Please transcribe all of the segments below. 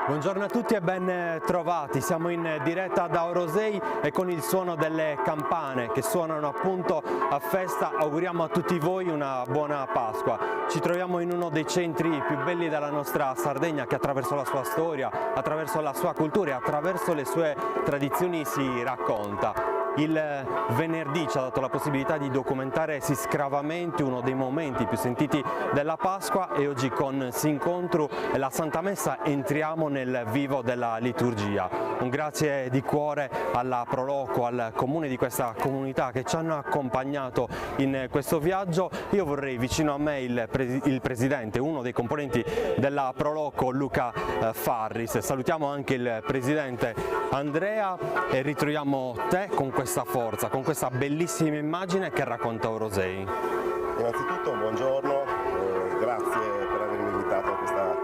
Buongiorno a tutti e ben trovati, siamo in diretta da Orosei e con il suono delle campane che suonano appunto a festa auguriamo a tutti voi una buona Pasqua. Ci troviamo in uno dei centri più belli della nostra Sardegna che attraverso la sua storia, attraverso la sua cultura e attraverso le sue tradizioni si racconta. Il venerdì ci ha dato la possibilità di documentare siscravamente uno dei momenti più sentiti della Pasqua e oggi con S'Incontru e la Santa Messa entriamo nel vivo della liturgia. Un grazie di cuore alla Proloco, al comune di questa comunità che ci hanno accompagnato in questo viaggio. Io vorrei vicino a me il presidente, uno dei componenti della Proloco, Luca Farris. Salutiamo anche il presidente Andrea e ritroviamo te con questa forza, con questa bellissima immagine che racconta Orosei. Innanzitutto buongiorno, grazie per avermi invitato a questa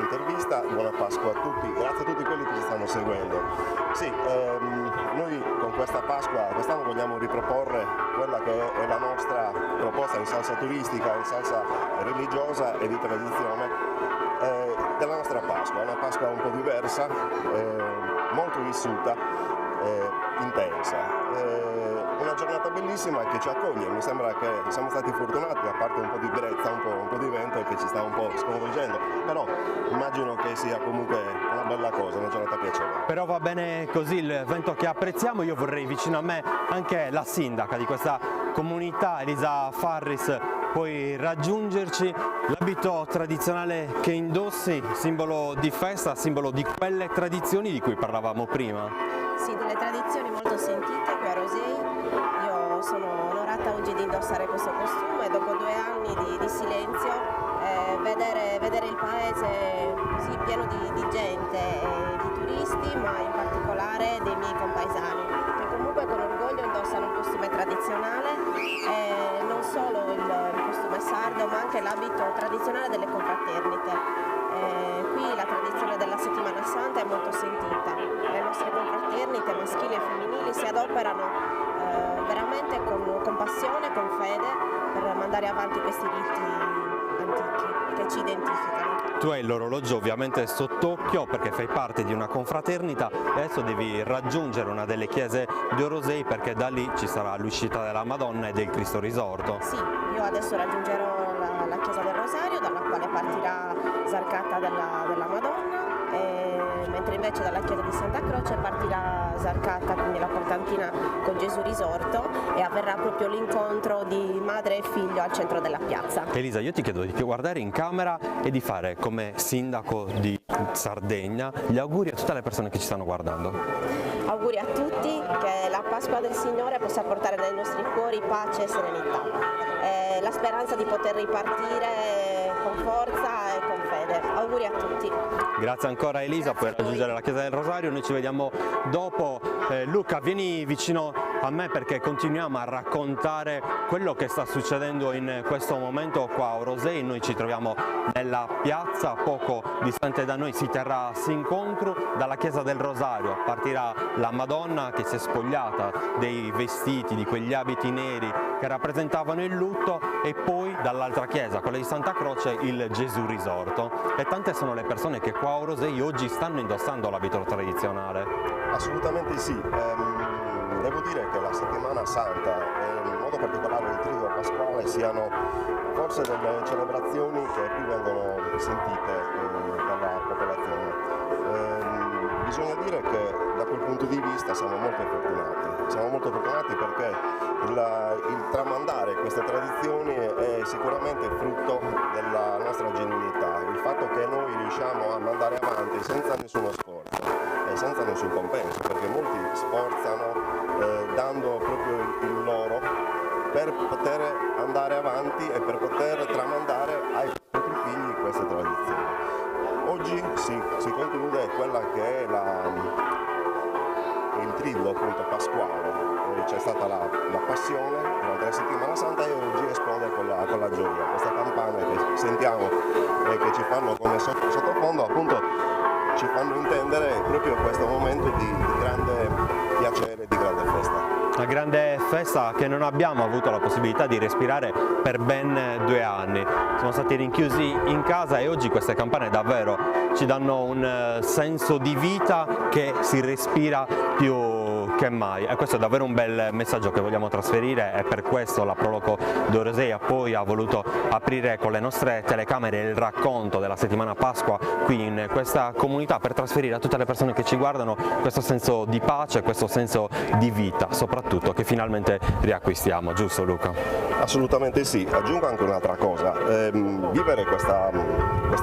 intervista, buona Pasqua a tutti, grazie a tutti quelli che ci stanno seguendo. Sì, noi con questa Pasqua quest'anno vogliamo riproporre quella che è la nostra proposta in salsa turistica, in salsa religiosa e di tradizione della nostra Pasqua, una Pasqua un po' diversa, molto vissuta, intensa. Una giornata bellissima che ci accoglie, mi sembra che siamo stati fortunati, a parte un po' di brezza, un po' di vento che ci sta un po' sconvolgendo, però immagino che sia comunque una bella cosa, una giornata piacevole. Però va bene così, il vento che apprezziamo. Io vorrei vicino a me anche la sindaca di questa comunità, Elisa Farris. Puoi raggiungerci, l'abito tradizionale che indossi, simbolo di festa, simbolo di quelle tradizioni di cui parlavamo prima. Sì, delle tradizioni molto sentite qui a Rosei. Io sono onorata oggi di indossare questo costume dopo 2 anni di silenzio, vedere il paese così pieno di gente, di turisti, ma in particolare dei miei compaesani, che comunque con orgoglio indossano un costume tradizionale, non solo il costume sardo, ma anche l'abito tradizionale delle confraternite. Qui la tradizione della settimana santa è molto sentita, le nostre confraternite maschili e femminili si adoperano veramente con passione, con fede per mandare avanti questi riti antichi che ci identificano. Tu hai l'orologio ovviamente sott'occhio perché fai parte di una confraternita e adesso devi raggiungere una delle chiese di Orosei perché da lì ci sarà l'uscita della Madonna e del Cristo risorto. Sì, io adesso raggiungerò la chiesa del Rosario dalla quale partirà Zarcata della Madonna, mentre invece dalla chiesa di Santa Croce partirà Zarcata, quindi la portantina con Gesù risorto, e avverrà proprio l'incontro di madre e figlio al centro della piazza. Elisa, io ti chiedo di guardare in camera e di fare come sindaco di Sardegna gli auguri a tutte le persone che ci stanno guardando. Auguri a tutti, che la Pasqua del Signore possa portare nei nostri cuori pace e serenità, la speranza di poter ripartire con forza e con fede. Auguri a tutti. Grazie ancora Elisa, puoi raggiungere la chiesa del Rosario, noi ci vediamo dopo. Luca, vieni vicino a me perché continuiamo a raccontare quello che sta succedendo in questo momento qua a Orosei. Noi ci troviamo nella piazza, poco distante da noi si terrà S'Incontru, dalla chiesa del Rosario partirà la Madonna che si è spogliata dei vestiti, di quegli abiti neri che rappresentavano il lutto, e poi dall'altra chiesa, quella di Santa Croce, il Gesù risorto. E tante sono le persone che qua a Orosei oggi stanno indossando l'abito tradizionale. Assolutamente sì, devo dire che la settimana santa e in modo particolare il triduo pasquale siano forse delle celebrazioni che più vengono sentite dalla popolazione. Bisogna dire che da quel punto di vista siamo molto fortunati perché il tramandare queste tradizioni è sicuramente frutto della nostra genuinità, il fatto che noi riusciamo a mandare avanti senza nessuno sforzo e senza nessun compenso, perché molti sforzano dando proprio il loro per poter andare avanti e per poter tramandare ai propri figli queste tradizioni. Oggi si conclude quella che è il triduo appunto pasquale, c'è stata la passione durante la settimana santa e oggi esplode con la gioia, queste campane che sentiamo e che ci fanno come sottofondo appunto ci fanno intendere proprio questo momento di grande piacere, di grande festa. Una grande festa che non abbiamo avuto la possibilità di respirare per ben 2 anni. Siamo stati rinchiusi in casa e oggi queste campane davvero ci danno un senso di vita che si respira più che mai, e questo è davvero un bel messaggio che vogliamo trasferire, e per questo la Proloco di Orosei poi ha voluto aprire con le nostre telecamere il racconto della settimana Pasqua qui in questa comunità, per trasferire a tutte le persone che ci guardano questo senso di pace, questo senso di vita soprattutto, che finalmente riacquistiamo, giusto Luca? Assolutamente sì. Aggiungo anche un'altra cosa, vivere questa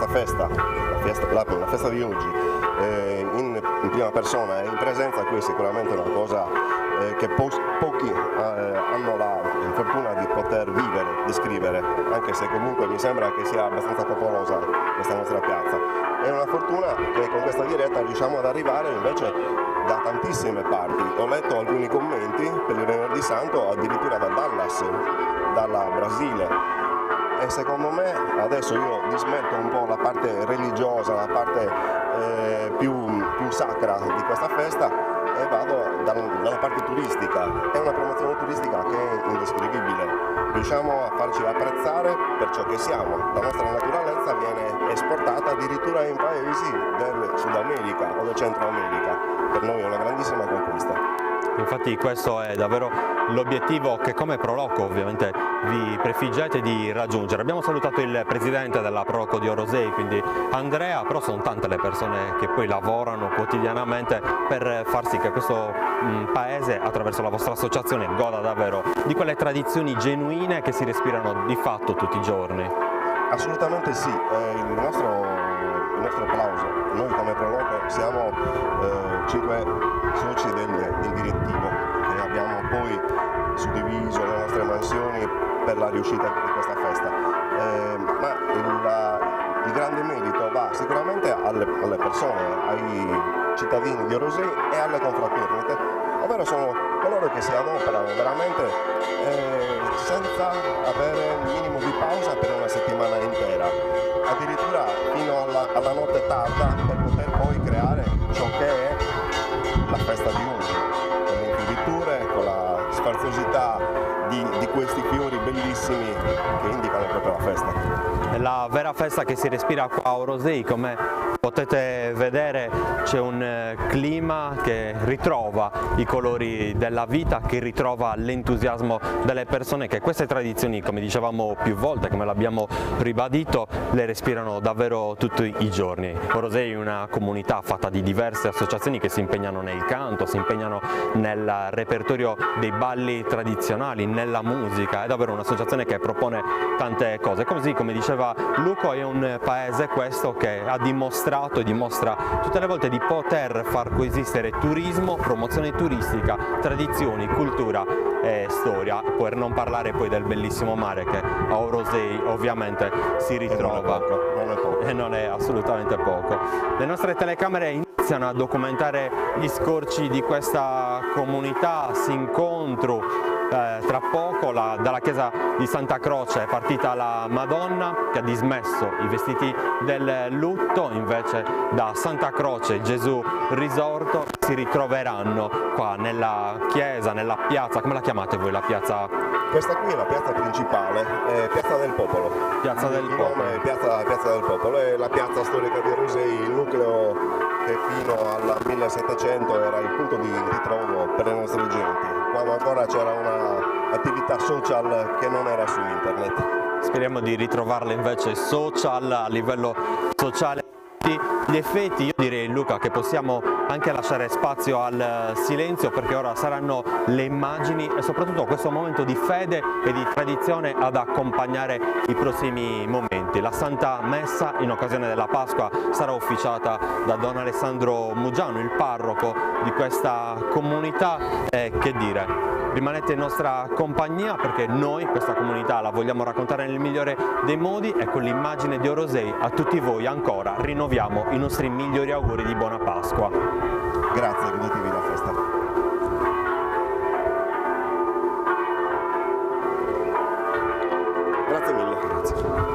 festa, la festa di oggi in prima persona e in presenza qui è sicuramente una cosa che pochi hanno la fortuna di poter vivere, descrivere, anche se comunque mi sembra che sia abbastanza popolosa questa nostra piazza. È una fortuna che con questa diretta riusciamo ad arrivare invece da tantissime parti. Ho letto alcuni commenti per il Venerdì Santo addirittura da Dallas, dalla Brasile. E secondo me adesso io dismetto un po' la parte religiosa, la parte più sacra di questa festa e vado dalla parte turistica. È una promozione turistica che è indescrivibile. Riusciamo a farci apprezzare per ciò che siamo. La nostra naturalezza viene esportata addirittura in paesi del Sud America o del Centro America. Per noi è una grandissima conquista. Infatti questo è davvero l'obiettivo che come Proloco ovviamente vi prefiggete di raggiungere. Abbiamo salutato il presidente della Proloco di Orosei, quindi Andrea, però sono tante le persone che poi lavorano quotidianamente per far sì che questo paese, attraverso la vostra associazione, goda davvero di quelle tradizioni genuine che si respirano di fatto tutti i giorni. Assolutamente sì, il nostro applauso. Noi come Proloco siamo 5 soci del direttivo che abbiamo poi suddiviso le nostre mansioni per la riuscita di questa festa, ma il grande merito va sicuramente alle persone, ai cittadini di Orosei e alle confraternite, ovvero sono coloro che si adoperano veramente senza avere il minimo di pausa per una settimana intera, addirittura fino alla notte tarda, per poter poi creare ciò che è la festa di oggi, con le fioriture, con la sfarzosità di questi fiori bellissimi che indicano proprio la festa. È la vera festa che si respira qua a Orosei. Come potete vedere c'è un clima che ritrova i colori della vita, che ritrova l'entusiasmo delle persone che queste tradizioni, come dicevamo più volte, come l'abbiamo ribadito, le respirano davvero tutti i giorni. Orosei è una comunità fatta di diverse associazioni che si impegnano nel canto, si impegnano nel repertorio dei balli tradizionali, nella musica. È davvero un'associazione che propone tante cose. Così come diceva Luca, è un paese questo che ha dimostrato e dimostra tutte le volte di poter far coesistere turismo, promozione turistica, tradizioni, cultura e storia, per non parlare poi del bellissimo mare che a Orosei ovviamente si ritrova, e non è assolutamente poco. Le nostre telecamere iniziano a documentare gli scorci di questa comunità, si incontro. Tra poco dalla chiesa di Santa Croce è partita la Madonna che ha dismesso i vestiti del lutto, invece da Santa Croce Gesù risorto si ritroveranno qua nella chiesa, nella piazza. Come la chiamate voi la piazza? Questa qui è la piazza principale, Piazza del Popolo. Piazza del Popolo. Piazza del Popolo, è la piazza storica di Orosei, il nucleo che fino al 1700 era il punto di ritrovo per le nostre genti, quando ancora c'era un'attività social che non era su internet. Speriamo di ritrovarla invece social, a livello sociale. Gli effetti, io direi Luca che possiamo anche lasciare spazio al silenzio, perché ora saranno le immagini e soprattutto questo momento di fede e di tradizione ad accompagnare i prossimi momenti. La Santa Messa in occasione della Pasqua sarà officiata da Don Alessandro Muggiano, il parroco di questa comunità, e che dire, rimanete in nostra compagnia perché noi questa comunità la vogliamo raccontare nel migliore dei modi, e con l'immagine di Orosei a tutti voi ancora rinnoviamo i nostri migliori auguri di buona Pasqua. Grazie, godetevi la festa. Grazie mille. Grazie.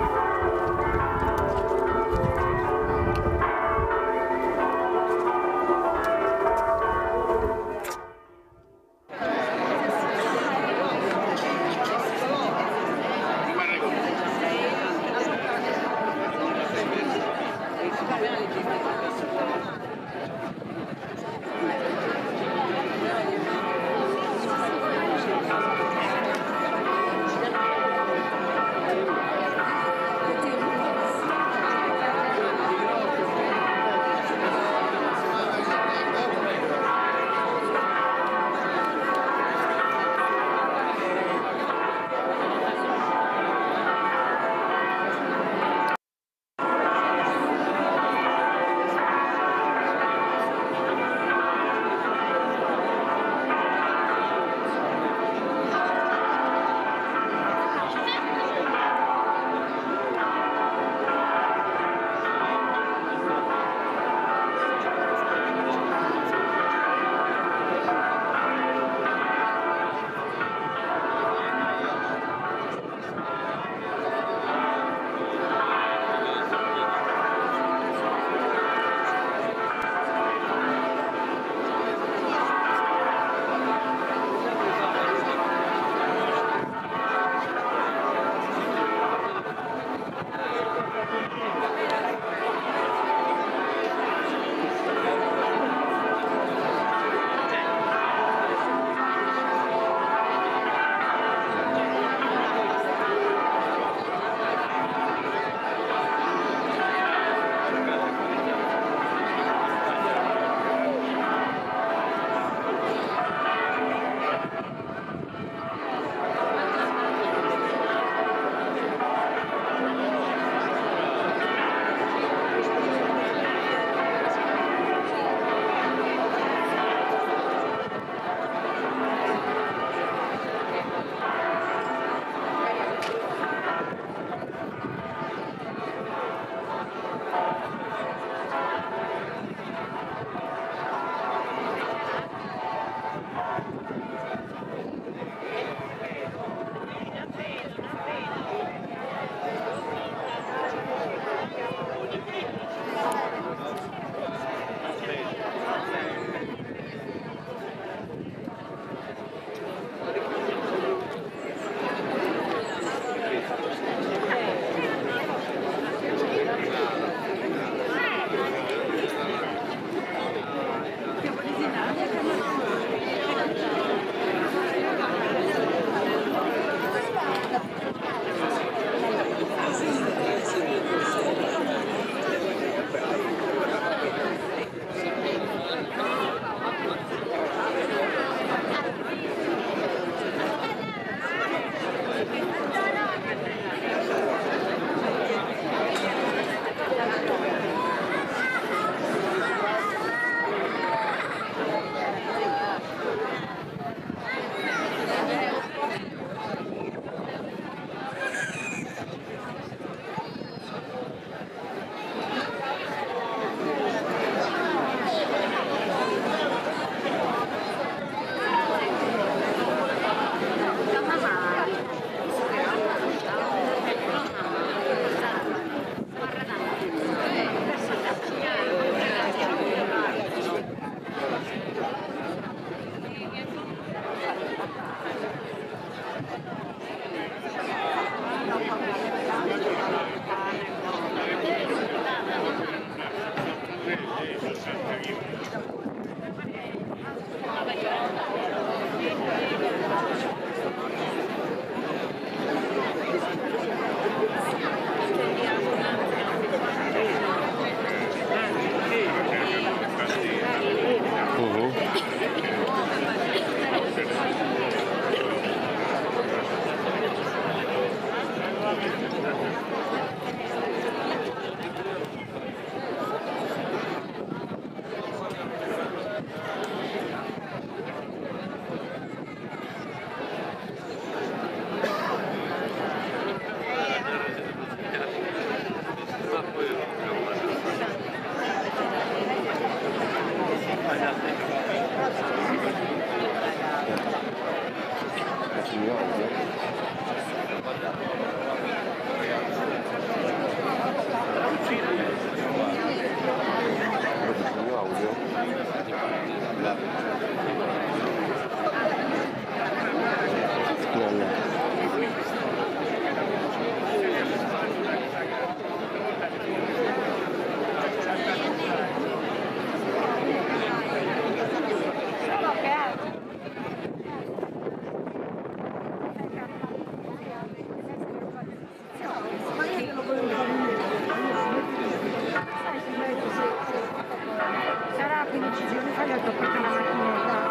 Sarà 15 giorni fa gli ho toccato la macchinetta.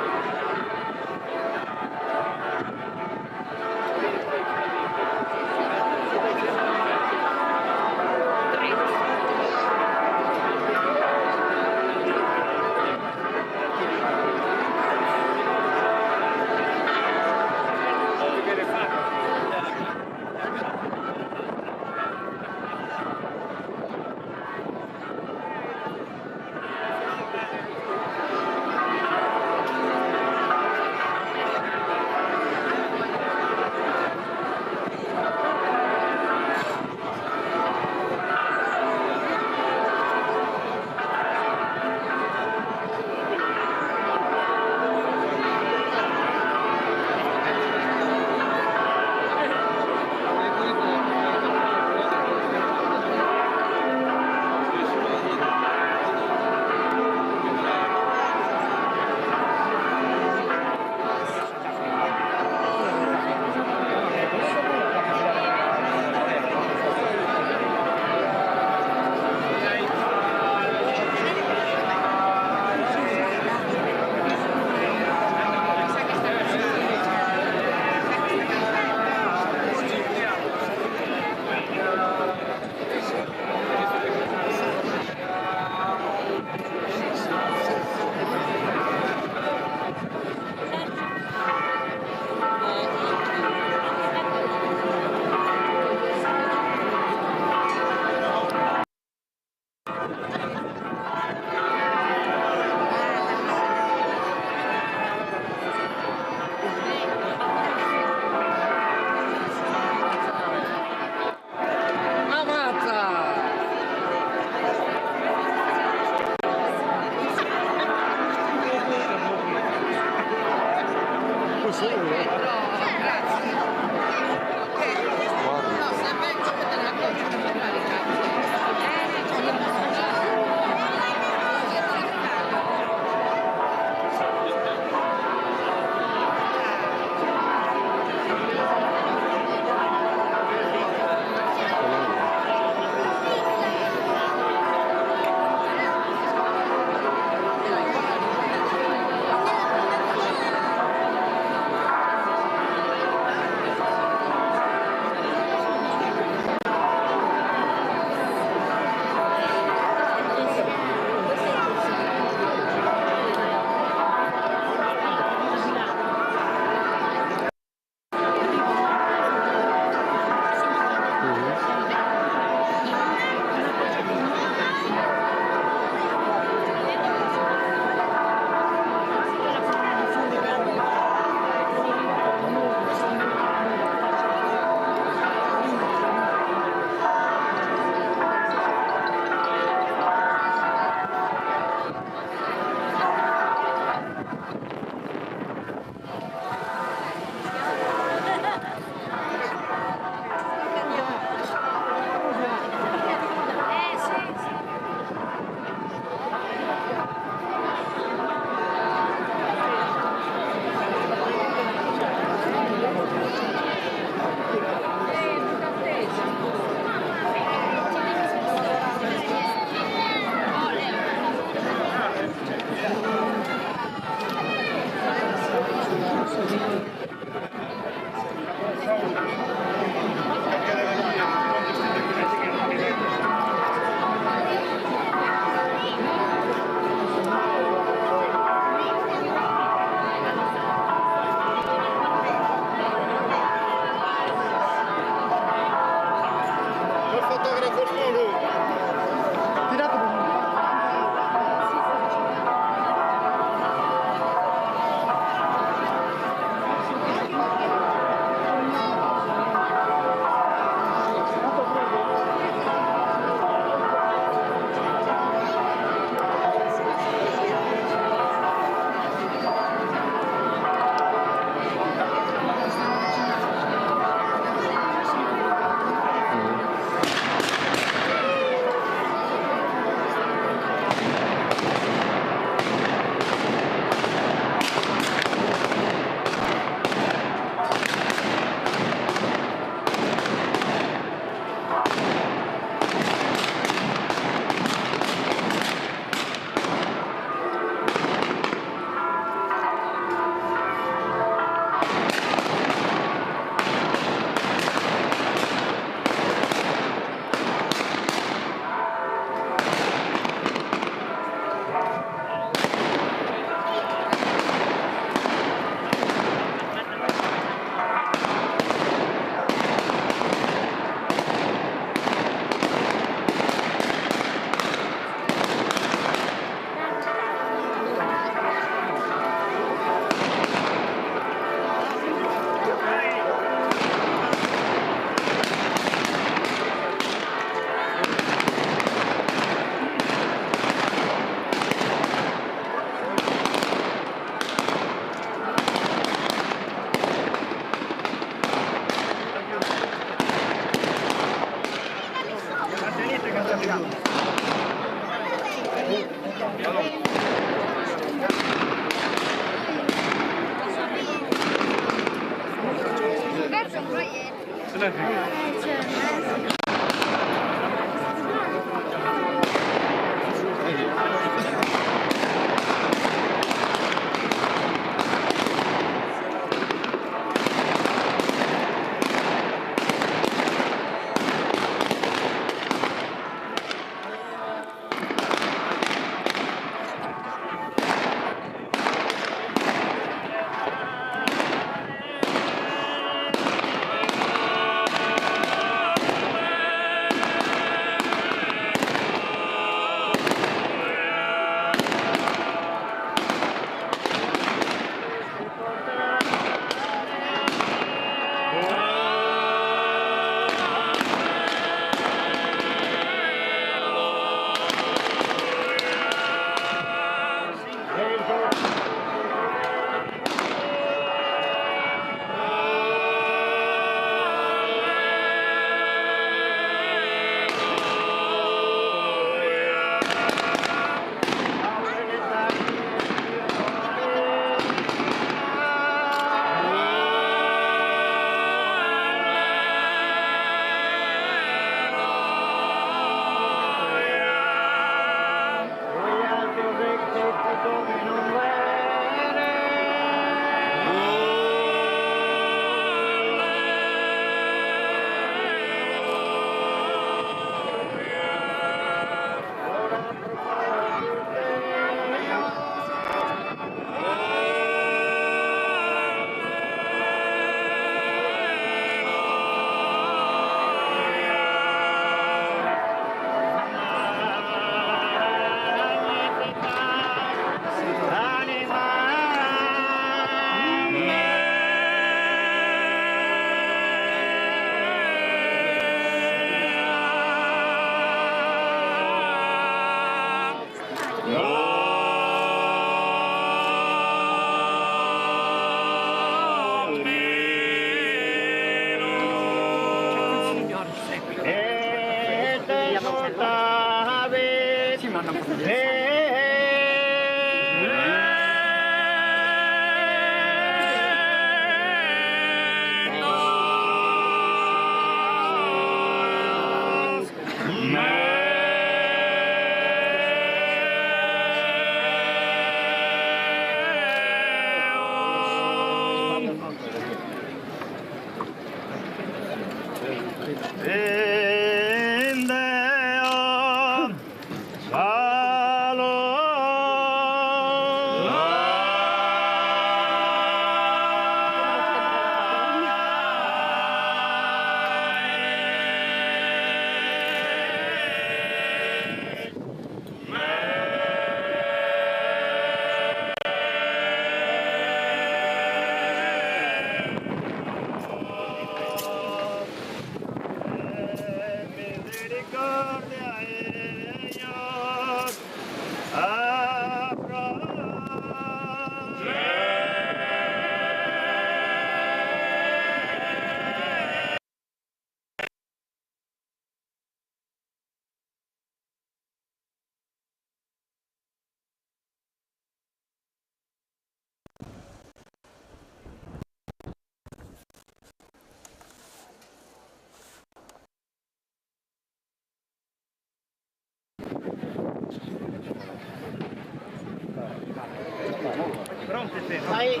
Pronti sì. Vai.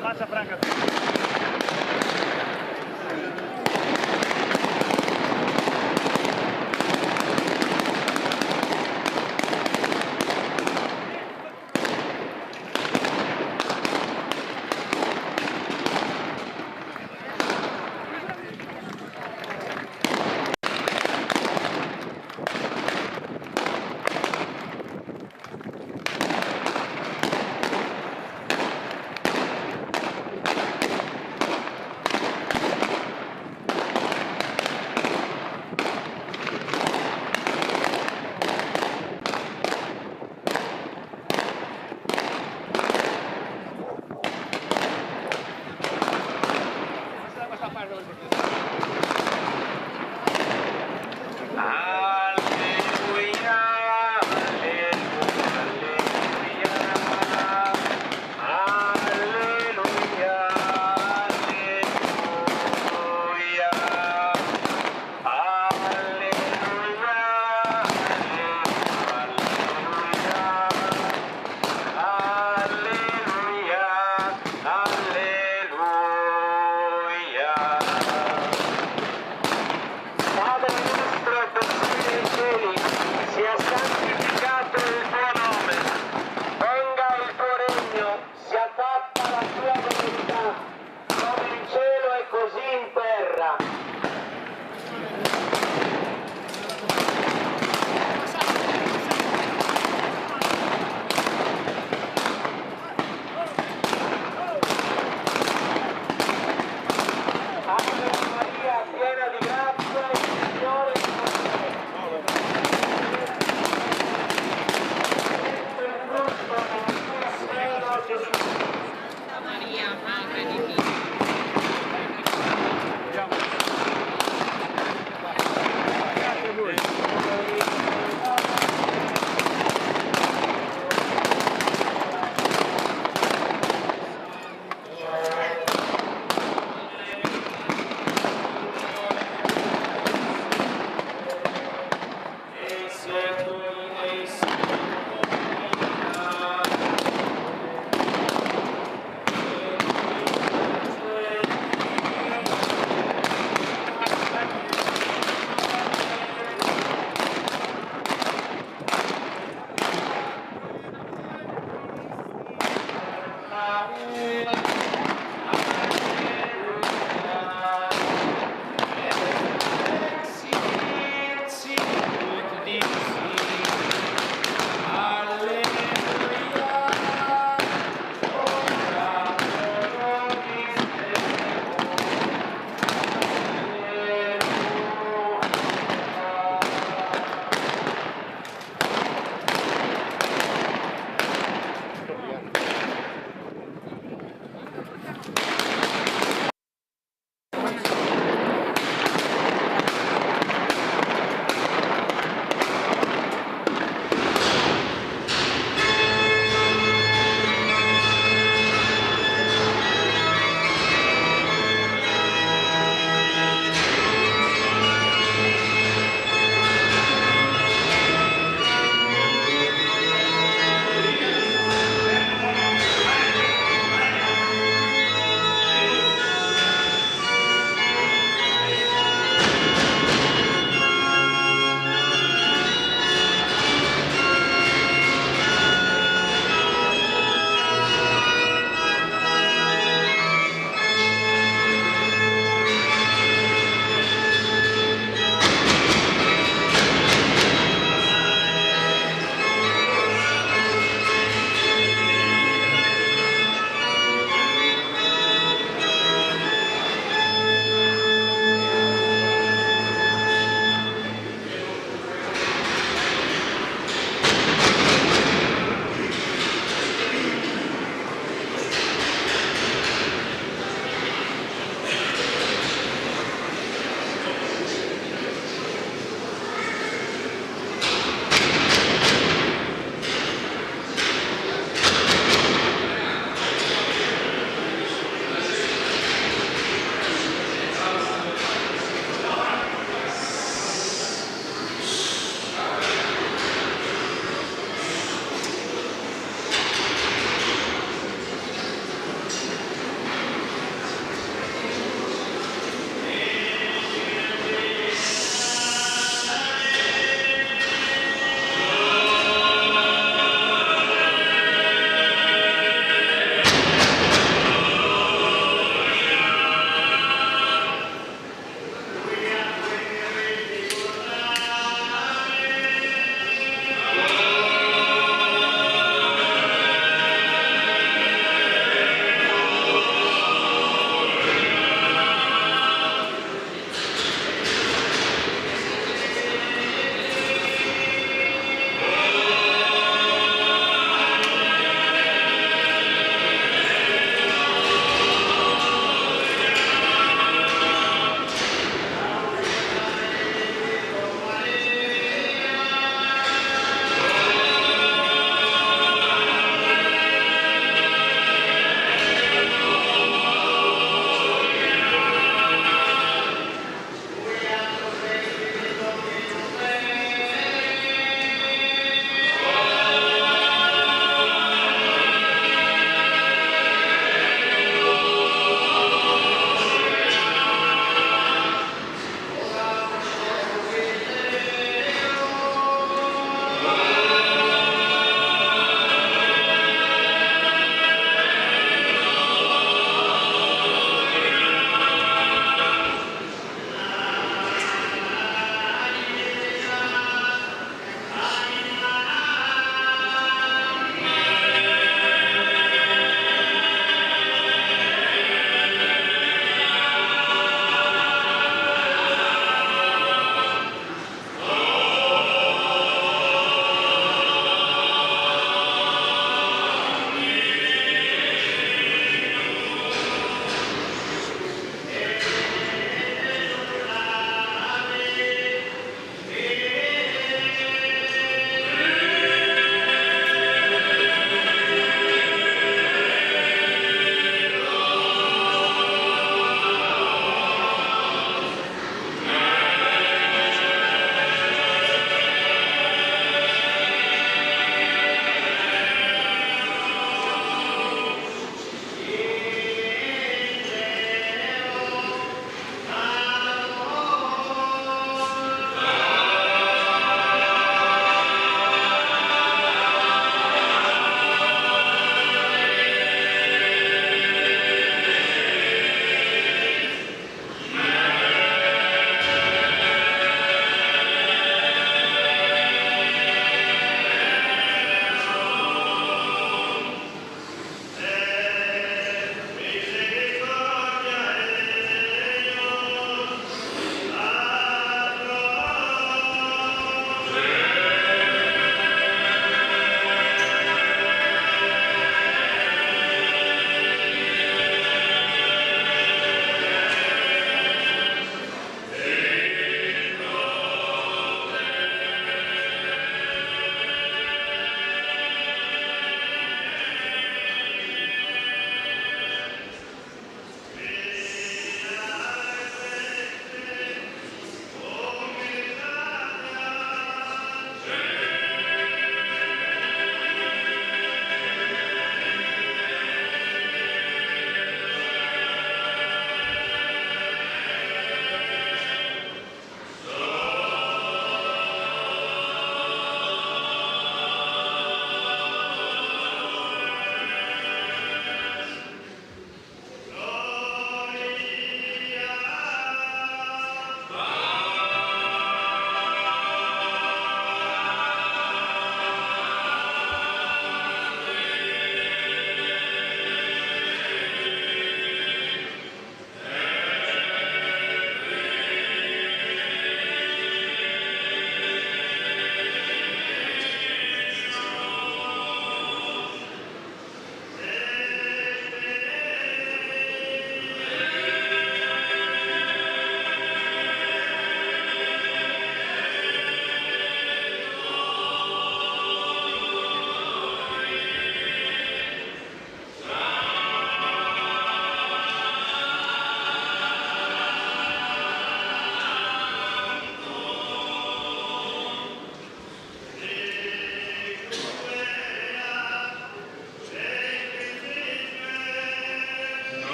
Passa Franca.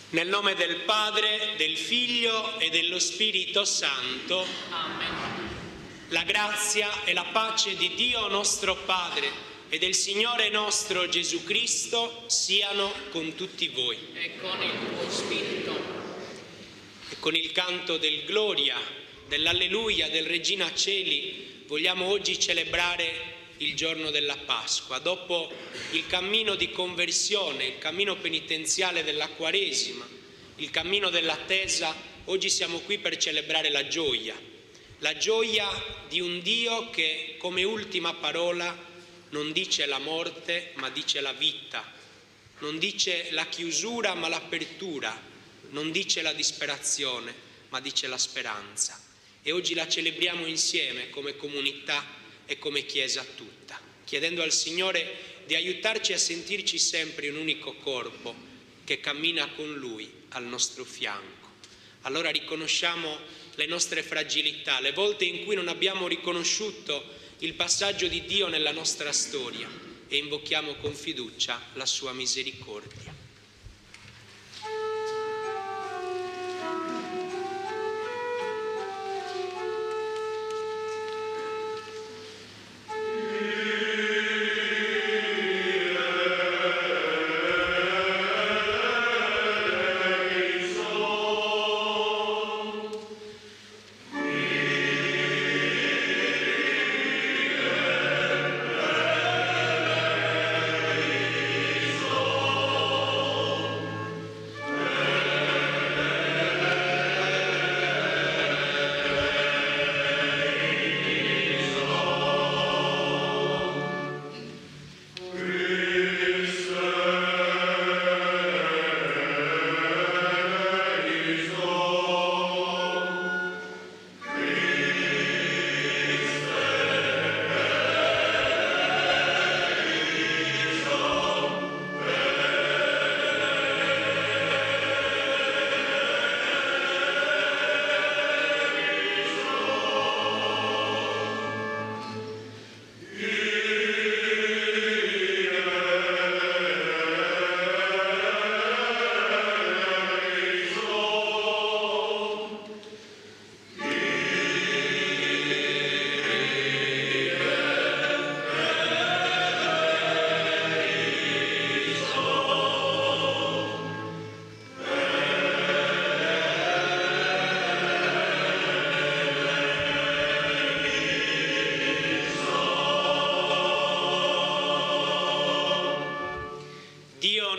Nel nome del Padre, del Figlio e dello Spirito Santo. Amen. La grazia e la pace di Dio nostro Padre e del Signore nostro Gesù Cristo siano con tutti voi. E con il tuo spirito. E con il canto del Gloria, dell'Alleluia, del Regina Celi, vogliamo oggi celebrare il giorno della Pasqua. Dopo il cammino di conversione, il cammino penitenziale della Quaresima, il cammino dell'attesa, oggi siamo qui per celebrare la gioia di un Dio che come ultima parola non dice la morte ma dice la vita, non dice la chiusura ma l'apertura, non dice la disperazione ma dice la speranza. E oggi la celebriamo insieme come comunità e come Chiesa tutta, chiedendo al Signore di aiutarci a sentirci sempre un unico corpo che cammina con Lui al nostro fianco. Allora riconosciamo le nostre fragilità, le volte in cui non abbiamo riconosciuto il passaggio di Dio nella nostra storia e invochiamo con fiducia la sua misericordia.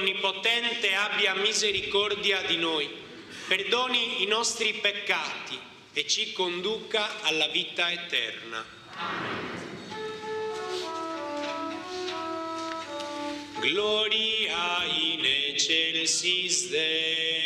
Onnipotente abbia misericordia di noi, perdoni i nostri peccati e ci conduca alla vita eterna. Gloria in excelsis Deo.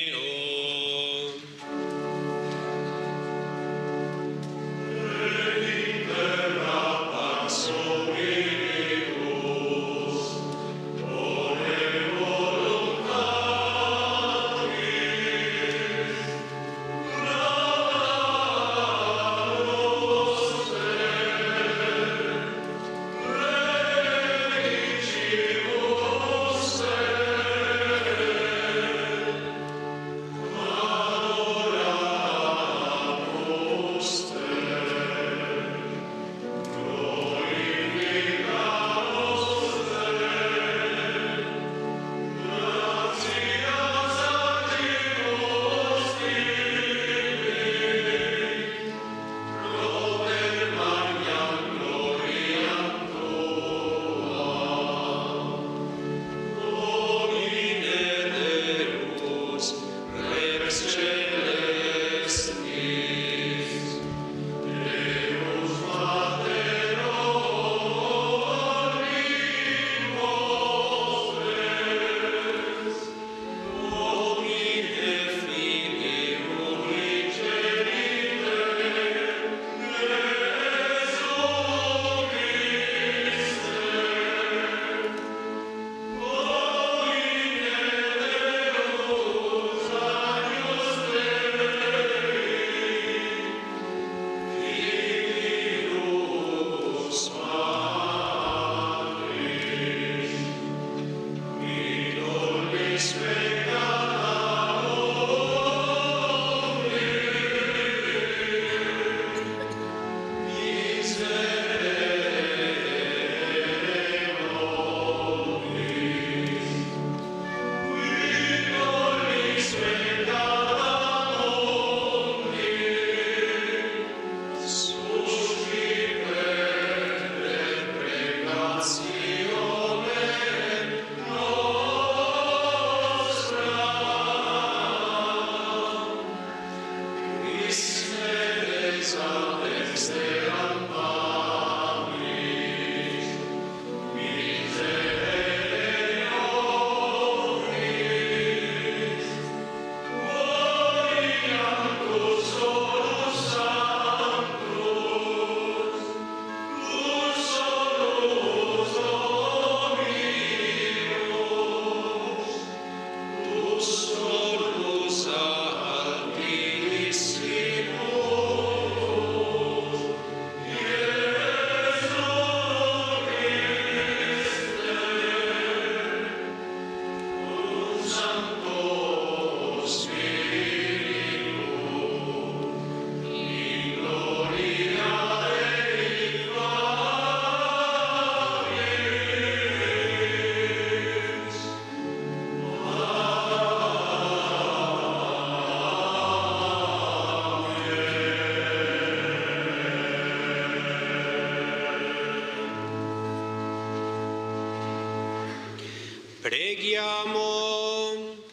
Preghiamo.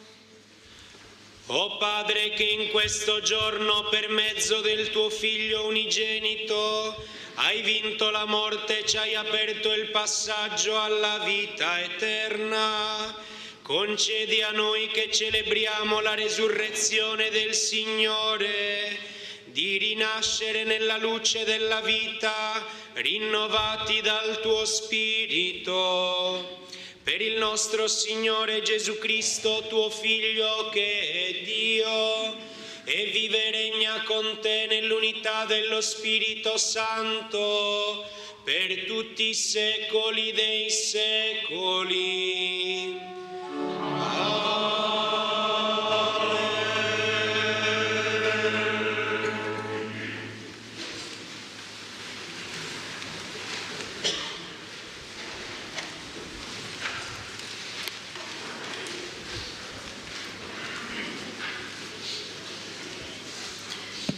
O Padre, che in questo giorno per mezzo del tuo Figlio unigenito hai vinto la morte e ci hai aperto il passaggio alla vita eterna, concedi a noi che celebriamo la resurrezione del Signore di rinascere nella luce della vita, rinnovati dal tuo Spirito. Per il nostro Signore Gesù Cristo, tuo Figlio, che è Dio, e vive e regna con te nell'unità dello Spirito Santo, per tutti i secoli dei secoli.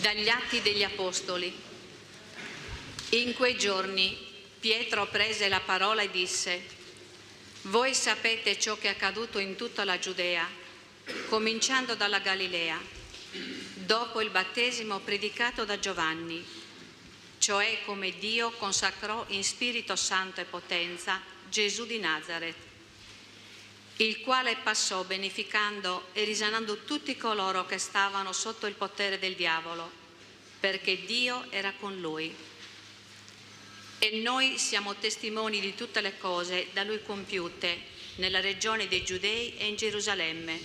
Dagli Atti degli Apostoli. In quei giorni Pietro prese la parola e disse: voi sapete ciò che è accaduto in tutta la Giudea, cominciando dalla Galilea, dopo il battesimo predicato da Giovanni, cioè come Dio consacrò in Spirito Santo e potenza Gesù di Nazaret, il quale passò beneficando e risanando tutti coloro che stavano sotto il potere del diavolo, perché Dio era con lui. E noi siamo testimoni di tutte le cose da lui compiute nella regione dei Giudei e in Gerusalemme.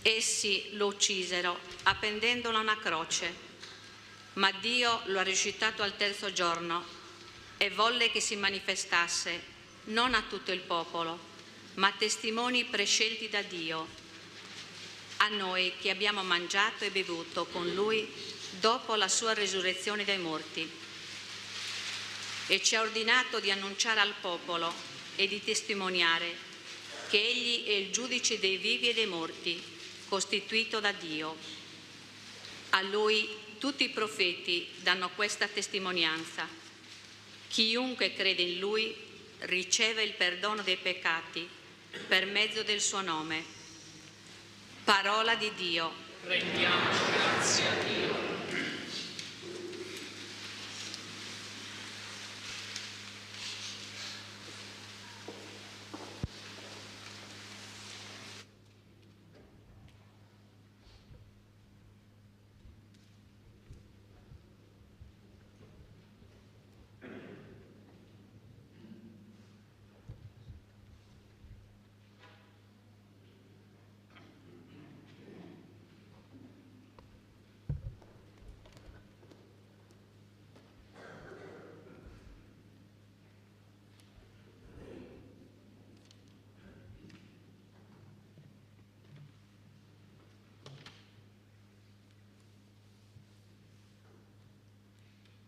Essi lo uccisero appendendolo a una croce, ma Dio lo ha risuscitato al terzo giorno e volle che si manifestasse non a tutto il popolo, ma testimoni prescelti da Dio, a noi che abbiamo mangiato e bevuto con Lui dopo la sua resurrezione dai morti. E ci ha ordinato di annunciare al popolo e di testimoniare che Egli è il giudice dei vivi e dei morti, costituito da Dio. A Lui tutti i profeti danno questa testimonianza. Chiunque crede in Lui riceve il perdono dei peccati per mezzo del suo nome. Parola di Dio. Rendiamo grazie a Dio.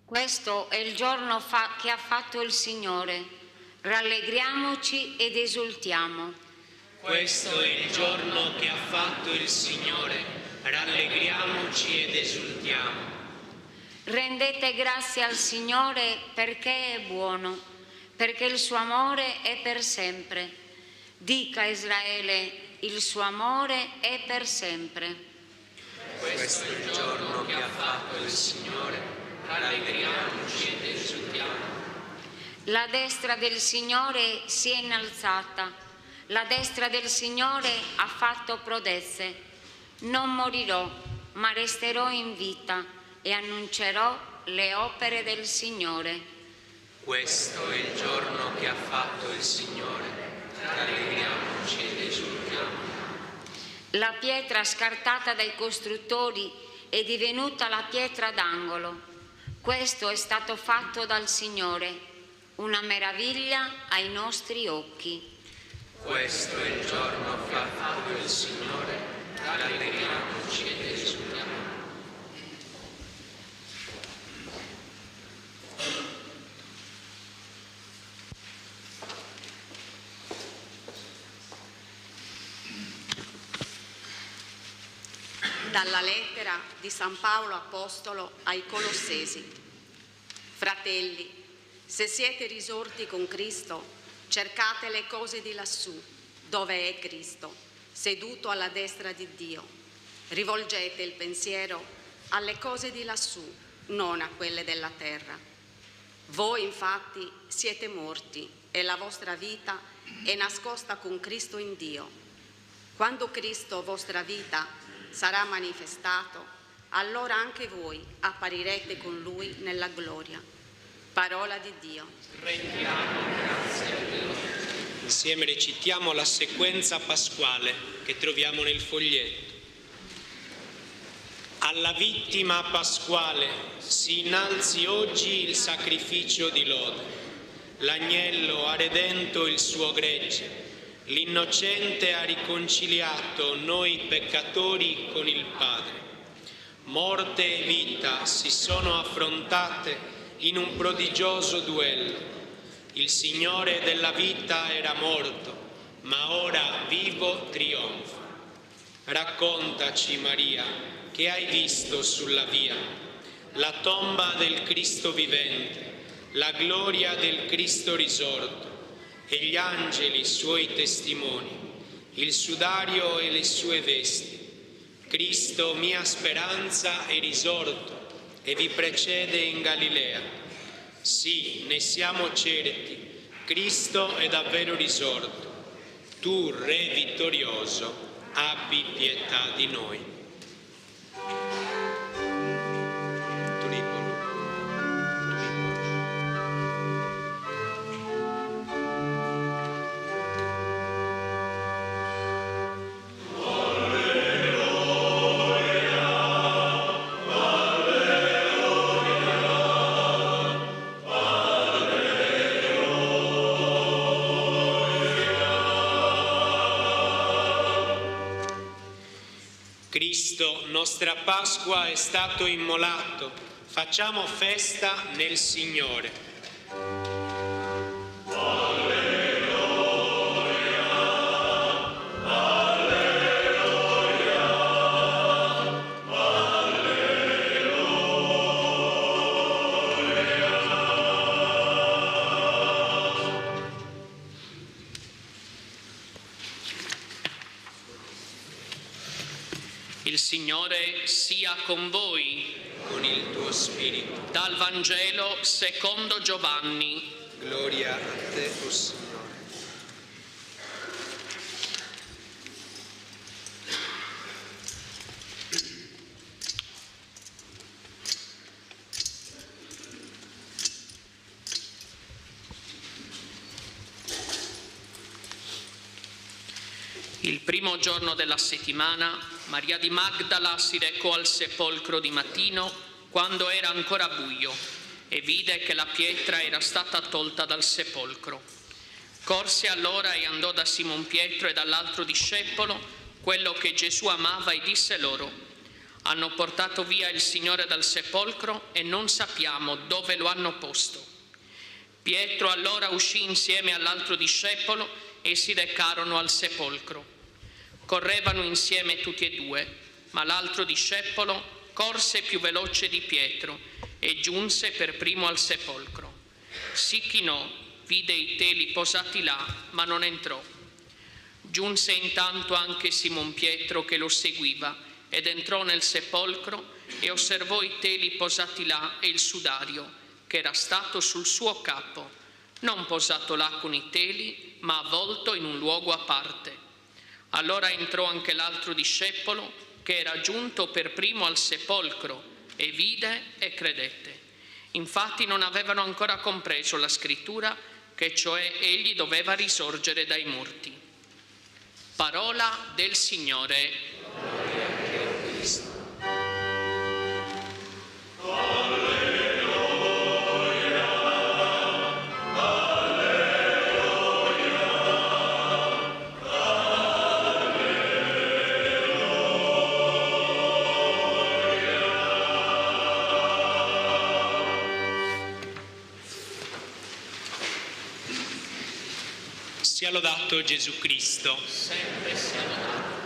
Questo è il giorno che ha fatto il Signore. Rallegriamoci ed esultiamo. Questo è il giorno che ha fatto il Signore. Rallegriamoci ed esultiamo. Rendete grazie al Signore perché è buono, perché il suo amore è per sempre. Dica Israele, il suo amore è per sempre. Questo è il giorno che ha fatto il Signore. Rallegriamoci ed esultiamo. La destra del Signore si è innalzata, la destra del Signore ha fatto prodezze. Non morirò, ma resterò in vita e annuncerò le opere del Signore. Questo è il giorno che ha fatto il Signore. Rallegriamoci ed esultiamo. La pietra scartata dai costruttori è divenuta la pietra d'angolo. Questo è stato fatto dal Signore, una meraviglia ai nostri occhi. Questo è il giorno che ha fatto il Signore. Rallegriamoci ed esultiamo. Dalla lettera di San Paolo Apostolo ai Colossesi. Fratelli, se siete risorti con Cristo, cercate le cose di lassù, dove è Cristo, seduto alla destra di Dio. Rivolgete il pensiero alle cose di lassù, non a quelle della terra. Voi infatti siete morti e la vostra vita è nascosta con Cristo in Dio. Quando Cristo, vostra vita, sarà manifestato, allora anche voi apparirete con Lui nella gloria. Parola di Dio. Rendiamo grazie a Dio. Insieme recitiamo la sequenza pasquale che troviamo nel foglietto. Alla vittima pasquale si innalzi oggi il sacrificio di lode. L'agnello ha redento il suo gregge. L'innocente ha riconciliato noi peccatori con il Padre. Morte e vita si sono affrontate in un prodigioso duello. Il Signore della vita era morto, ma ora vivo trionfa. Raccontaci, Maria, che hai visto sulla via, la tomba del Cristo vivente, la gloria del Cristo risorto e gli angeli suoi testimoni, il sudario e le sue vesti. Cristo, mia speranza, è risorto e vi precede in Galilea. Sì, ne siamo certi, Cristo è davvero risorto. Tu, Re vittorioso, abbi pietà di noi. Cristo, nostra Pasqua, è stato immolato. Facciamo festa nel Signore. Il Signore sia con voi, con il tuo spirito. Dal Vangelo secondo Giovanni. Gloria a te, o Signore. Il primo giorno della settimana, Maria di Magdala si recò al sepolcro di mattino quando era ancora buio e vide che la pietra era stata tolta dal sepolcro. Corse allora e andò da Simon Pietro e dall'altro discepolo, quello che Gesù amava, e disse loro: hanno portato via il Signore dal sepolcro e non sappiamo dove lo hanno posto. Pietro allora uscì insieme all'altro discepolo e si recarono al sepolcro. Correvano insieme tutti e due, ma l'altro discepolo corse più veloce di Pietro e giunse per primo al sepolcro. Si chinò, vide i teli posati là, ma non entrò. Giunse intanto anche Simon Pietro che lo seguiva ed entrò nel sepolcro e osservò i teli posati là e il sudario che era stato sul suo capo, non posato là con i teli, ma avvolto in un luogo a parte. Allora entrò anche l'altro discepolo che era giunto per primo al sepolcro e vide e credette. Infatti non avevano ancora compreso la scrittura che cioè egli doveva risorgere dai morti. Parola del Signore. Gloria a te, Cristo. Sia lodato Gesù Cristo. Sempre sia lodato.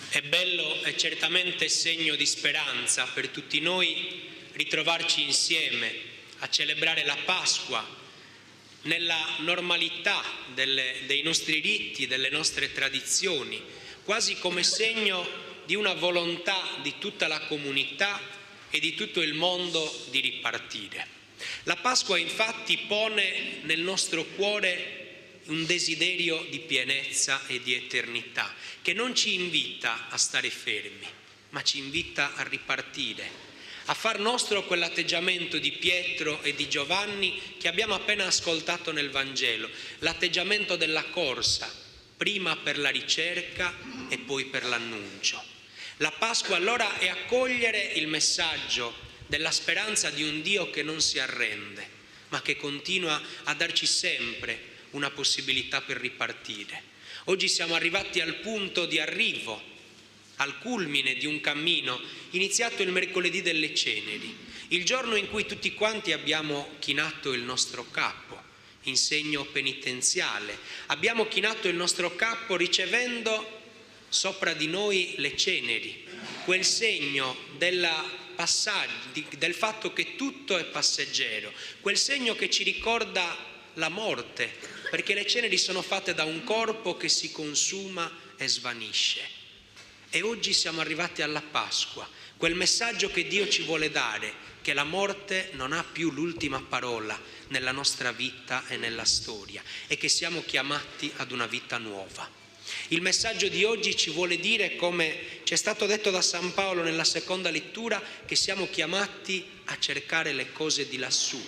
È bello e certamente segno di speranza per tutti noi ritrovarci insieme a celebrare la Pasqua nella normalità dei nostri riti, delle nostre tradizioni, quasi come segno di una volontà di tutta la comunità e di tutto il mondo di ripartire. La Pasqua infatti pone nel nostro cuore un desiderio di pienezza e di eternità, che non ci invita a stare fermi, ma ci invita a ripartire, a far nostro quell'atteggiamento di Pietro e di Giovanni che abbiamo appena ascoltato nel Vangelo, l'atteggiamento della corsa, prima per la ricerca e poi per l'annuncio. La Pasqua allora è accogliere il messaggio della speranza di un Dio che non si arrende, ma che continua a darci sempre una possibilità per ripartire. Oggi siamo arrivati al punto di arrivo, al culmine di un cammino iniziato il mercoledì delle Ceneri, il giorno in cui tutti quanti abbiamo chinato il nostro capo in segno penitenziale. Abbiamo chinato il nostro capo ricevendo sopra di noi le ceneri, quel segno del fatto che tutto è passeggero, quel segno che ci ricorda la morte, perché le ceneri sono fatte da un corpo che si consuma e svanisce. E oggi siamo arrivati alla Pasqua, quel messaggio che Dio ci vuole dare, che la morte non ha più l'ultima parola nella nostra vita e nella storia, e che siamo chiamati ad una vita nuova. Il messaggio di oggi ci vuole dire, come ci è stato detto da San Paolo nella seconda lettura, che siamo chiamati a cercare le cose di lassù,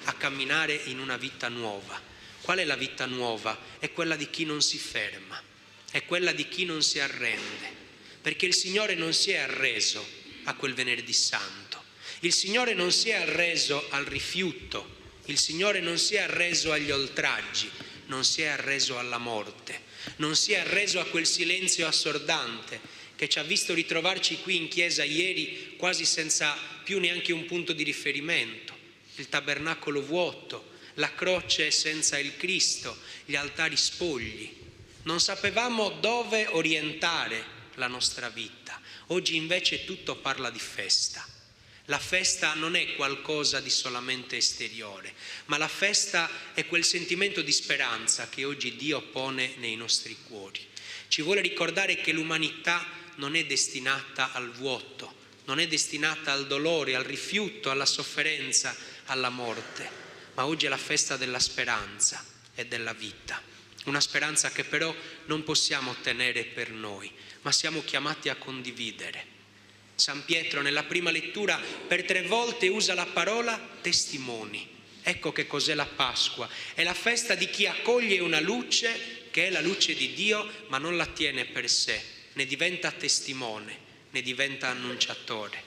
a camminare in una vita nuova. Qual è la vita nuova? È quella di chi non si ferma, è quella di chi non si arrende, perché il Signore non si è arreso a quel venerdì santo, il Signore non si è arreso al rifiuto, il Signore non si è arreso agli oltraggi, non si è arreso alla morte, non si è arreso a quel silenzio assordante che ci ha visto ritrovarci qui in chiesa ieri quasi senza più neanche un punto di riferimento, il tabernacolo vuoto, la croce senza il Cristo, gli altari spogli. Non sapevamo dove orientare la nostra vita. Oggi invece tutto parla di festa. La festa non è qualcosa di solamente esteriore, ma la festa è quel sentimento di speranza che oggi Dio pone nei nostri cuori. Ci vuole ricordare che l'umanità non è destinata al vuoto, non è destinata al dolore, al rifiuto, alla sofferenza, alla morte, ma oggi è la festa della speranza e della vita. Una speranza che però non possiamo ottenere per noi, ma siamo chiamati a condividere. San Pietro nella prima lettura per 3 volte usa la parola testimoni. Ecco che cos'è la Pasqua. È la festa di chi accoglie una luce che è la luce di Dio, ma non la tiene per sé, ne diventa testimone, ne diventa annunciatore.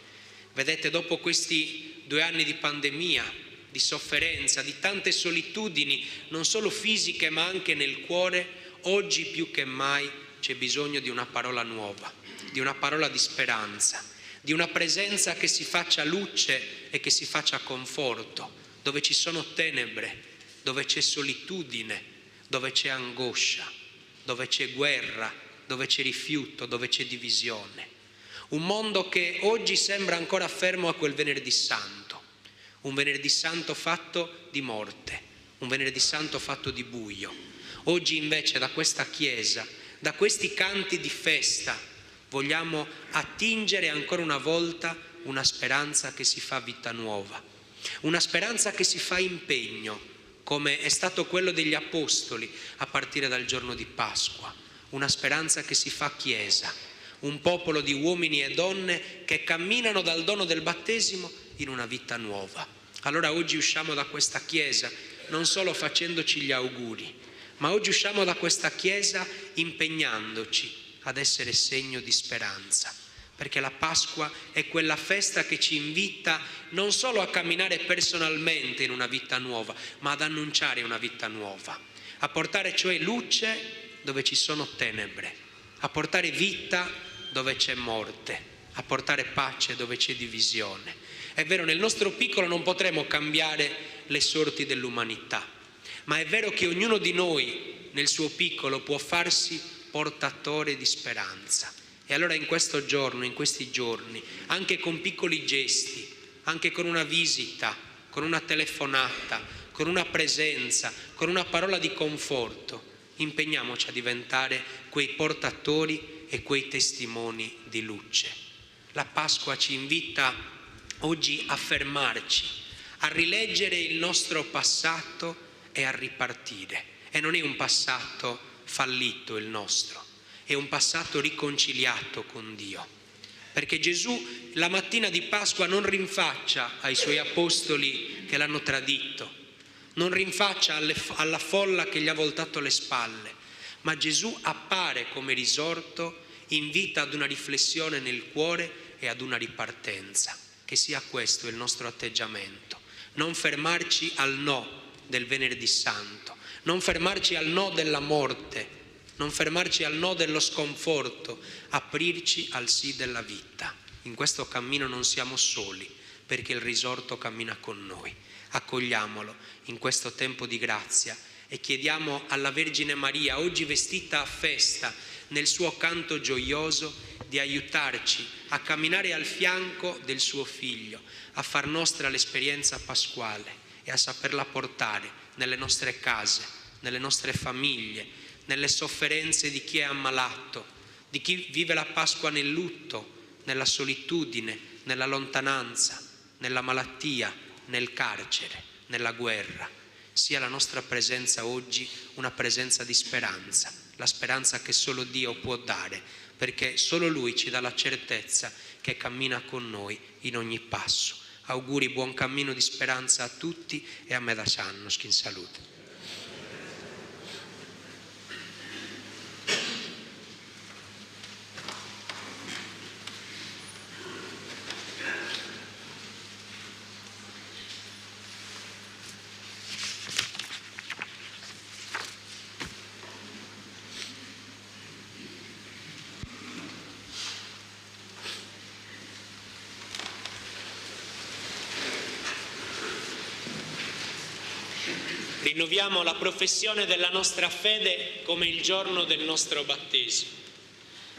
Vedete, dopo questi 2 anni di pandemia, di sofferenza, di tante solitudini, non solo fisiche ma anche nel cuore, oggi più che mai c'è bisogno di una parola nuova, di una parola di speranza, di una presenza che si faccia luce e che si faccia conforto, dove ci sono tenebre, dove c'è solitudine, dove c'è angoscia, dove c'è guerra, dove c'è rifiuto, dove c'è divisione. Un mondo che oggi sembra ancora fermo a quel venerdì santo, un venerdì santo fatto di morte, un venerdì santo fatto di buio. Oggi invece da questa Chiesa, da questi canti di festa, vogliamo attingere ancora una volta una speranza che si fa vita nuova, una speranza che si fa impegno, come è stato quello degli Apostoli a partire dal giorno di Pasqua, una speranza che si fa Chiesa, un popolo di uomini e donne che camminano dal dono del battesimo in una vita nuova. Allora oggi usciamo da questa Chiesa non solo facendoci gli auguri, ma oggi usciamo da questa Chiesa impegnandoci ad essere segno di speranza, perché la Pasqua è quella festa che ci invita non solo a camminare personalmente in una vita nuova, ma ad annunciare una vita nuova, a portare cioè luce dove ci sono tenebre, a portare vita dove c'è morte, a portare pace dove c'è divisione. È vero, nel nostro piccolo non potremo cambiare le sorti dell'umanità, ma è vero che ognuno di noi nel suo piccolo può farsi portatore di speranza. E allora in questo giorno, in questi giorni, anche con piccoli gesti, anche con una visita, con una telefonata, con una presenza, con una parola di conforto. Impegniamoci a diventare quei portatori e quei testimoni di luce. La Pasqua ci invita oggi a fermarci, a rileggere il nostro passato e a ripartire. E non è un passato fallito il nostro, è un passato riconciliato con Dio. Perché Gesù la mattina di Pasqua non rinfaccia ai suoi apostoli che l'hanno tradito, non rinfaccia alla folla che gli ha voltato le spalle, ma Gesù appare come risorto, invita ad una riflessione nel cuore e ad una ripartenza. Che sia questo il nostro atteggiamento, non fermarci al no del Venerdì Santo, non fermarci al no della morte, non fermarci al no dello sconforto, aprirci al sì della vita. In questo cammino non siamo soli, perché il risorto cammina con noi. Accogliamolo in questo tempo di grazia e chiediamo alla Vergine Maria, oggi vestita a festa, nel suo canto gioioso, di aiutarci a camminare al fianco del suo Figlio, a far nostra l'esperienza pasquale e a saperla portare nelle nostre case, nelle nostre famiglie, nelle sofferenze di chi è ammalato, di chi vive la Pasqua nel lutto, nella solitudine, nella lontananza, nella malattia, nel carcere, nella guerra. Sia la nostra presenza oggi una presenza di speranza, la speranza che solo Dio può dare, perché solo Lui ci dà la certezza che cammina con noi in ogni passo. Auguri, buon cammino di speranza a tutti e a me da Sannoschi in salute. Rinnoviamo la professione della nostra fede come il giorno del nostro battesimo.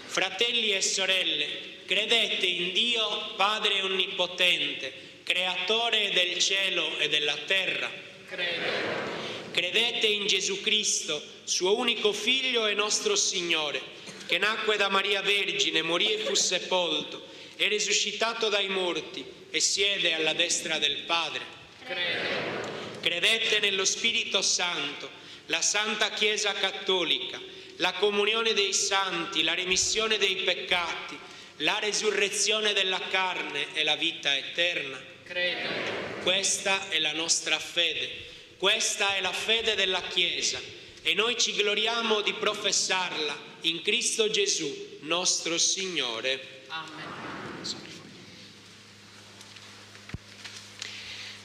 Fratelli e sorelle, credete in Dio, Padre Onnipotente, Creatore del cielo e della terra? Credo. Credete in Gesù Cristo, suo unico Figlio e nostro Signore, che nacque da Maria Vergine, morì e fu sepolto, è risuscitato dai morti e siede alla destra del Padre? Credo. Credete nello Spirito Santo, la Santa Chiesa Cattolica, la comunione dei santi, la remissione dei peccati, la resurrezione della carne e la vita eterna? Credo. Questa è la nostra fede, questa è la fede della Chiesa e noi ci gloriamo di professarla in Cristo Gesù, nostro Signore. Amen.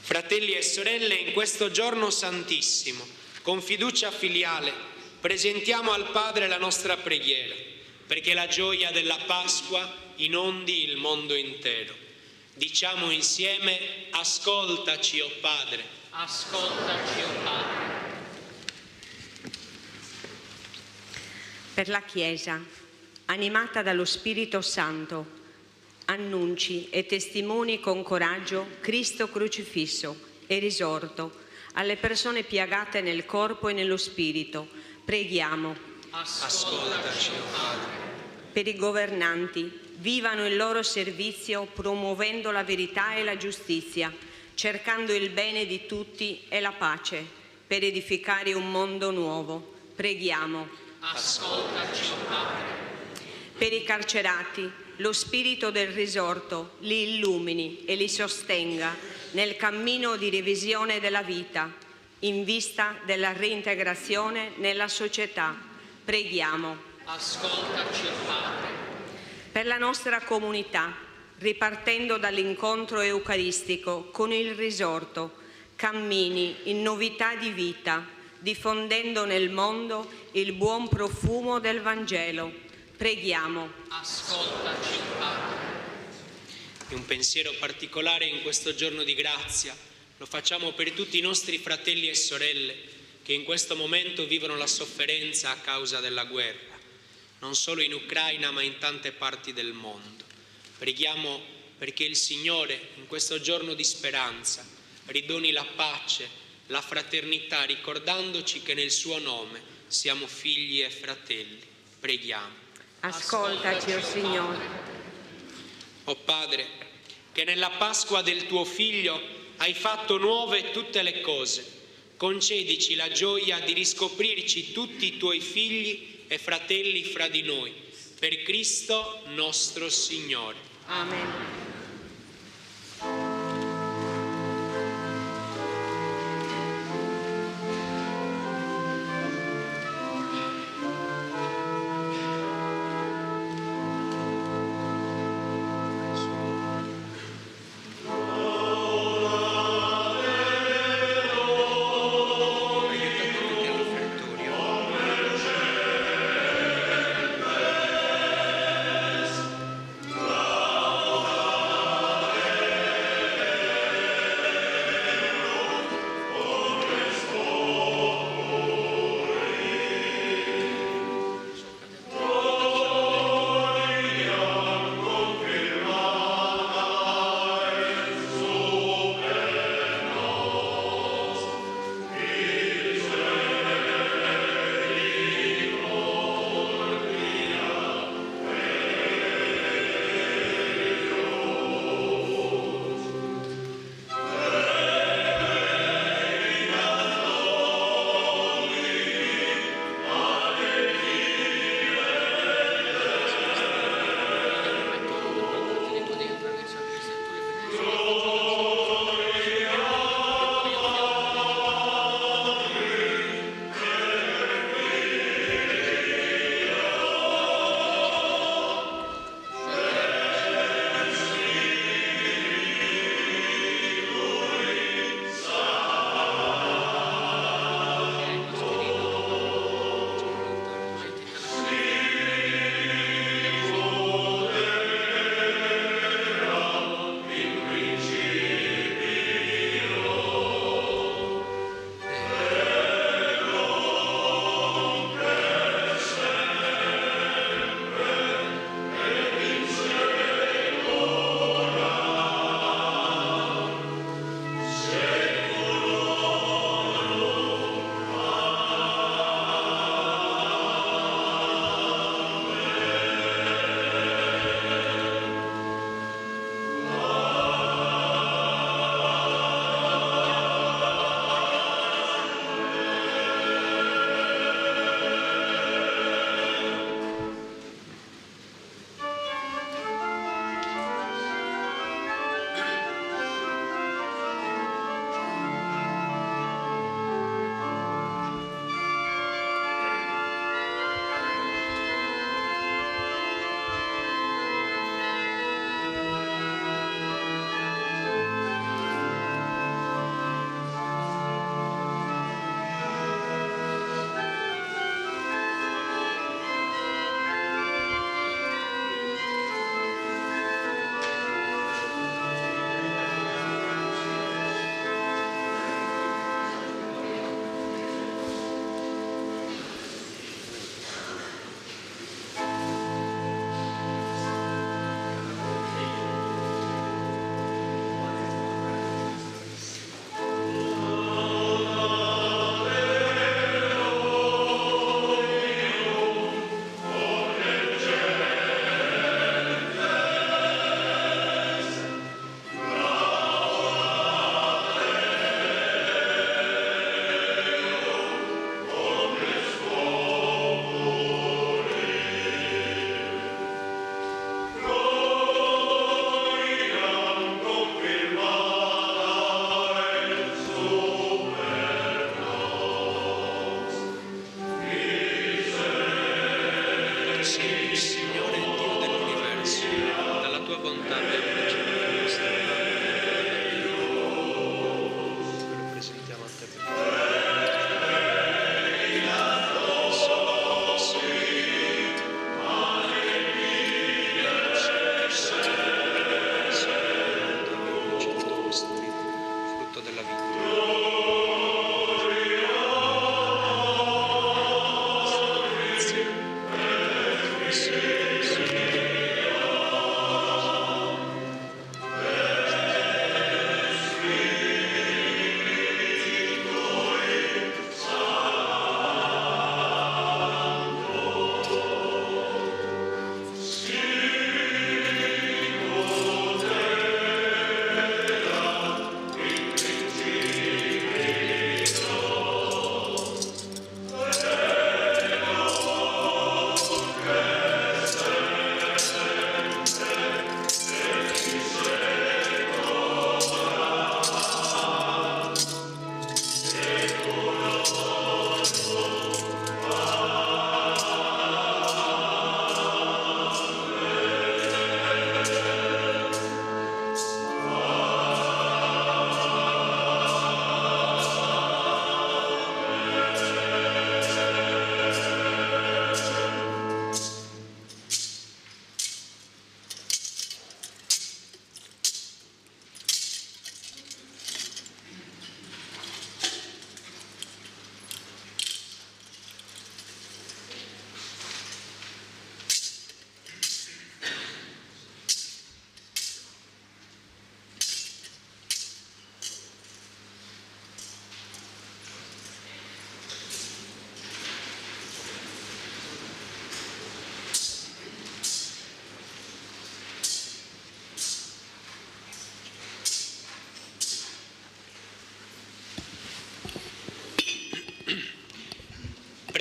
Fratelli e sorelle, in questo giorno santissimo, con fiducia filiale, presentiamo al Padre la nostra preghiera, perché la gioia della Pasqua inondi il mondo intero. Diciamo insieme: ascoltaci, o Padre. Ascoltaci, o Padre. Per la Chiesa, animata dallo Spirito Santo, annunci e testimoni con coraggio Cristo crocifisso e risorto alle persone piagate nel corpo e nello spirito. Preghiamo. Ascoltaci, o Padre. Per i governanti, vivano il loro servizio promuovendo la verità e la giustizia, cercando il bene di tutti e la pace, per edificare un mondo nuovo. Preghiamo. Ascoltaci, o Padre. Per i carcerati, lo spirito del risorto li illumini e li sostenga nel cammino di revisione della vita, in vista della reintegrazione nella società. Preghiamo. Ascoltaci, o Padre. Per la nostra comunità, ripartendo dall'incontro eucaristico con il risorto, cammini in novità di vita, diffondendo nel mondo il buon profumo del Vangelo. Preghiamo. Ascoltaci, Padre. E un pensiero particolare in questo giorno di grazia lo facciamo per tutti i nostri fratelli e sorelle che in questo momento vivono la sofferenza a causa della guerra, non solo in Ucraina ma in tante parti del mondo. Preghiamo perché il Signore in questo giorno di speranza ridoni la pace, la fraternità, ricordandoci che nel suo nome siamo figli e fratelli. Preghiamo. Ascoltaci, o Signore. O Padre, che nella Pasqua del tuo Figlio hai fatto nuove tutte le cose, concedici la gioia di riscoprirci tutti i tuoi figli e fratelli fra di noi, per Cristo nostro Signore. Amen.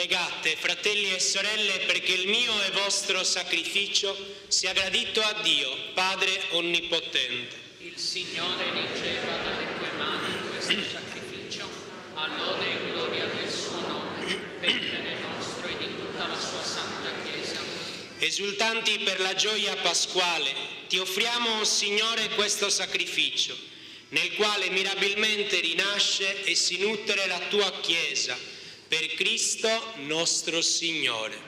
Pregate, fratelli e sorelle, perché il mio e vostro sacrificio sia gradito a Dio, Padre Onnipotente. Il Signore riceva dalle tue mani questo sacrificio, a lode e gloria del suo nome, per bene nostro e di tutta la sua santa Chiesa. Esultanti per la gioia pasquale, ti offriamo, Signore, questo sacrificio, nel quale mirabilmente rinasce e si nutre la tua Chiesa, per Cristo nostro Signore.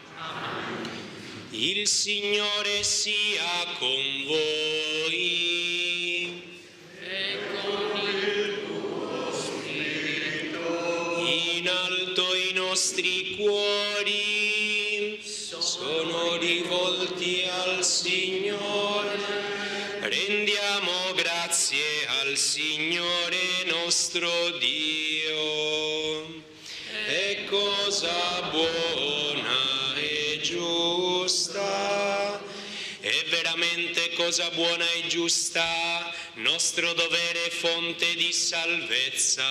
Il Signore sia con voi. E con il tuo spirito. In alto i nostri cuori sono rivolti al Signore. Rendiamo grazie al Signore nostro Dio. È cosa buona e giusta, è veramente cosa buona e giusta, nostro dovere e fonte di salvezza,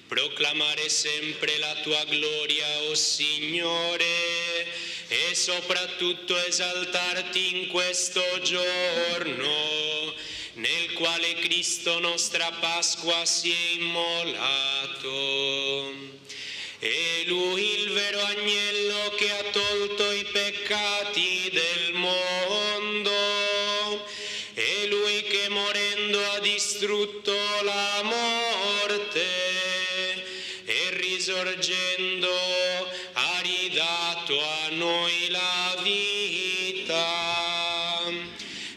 proclamare sempre la tua gloria, o Signore, e soprattutto esaltarti in questo giorno, nel quale Cristo nostra Pasqua si è immolato. È Lui il vero agnello che ha tolto i peccati del mondo, è Lui che morendo ha distrutto la morte e risorgendo ha ridato a noi la vita.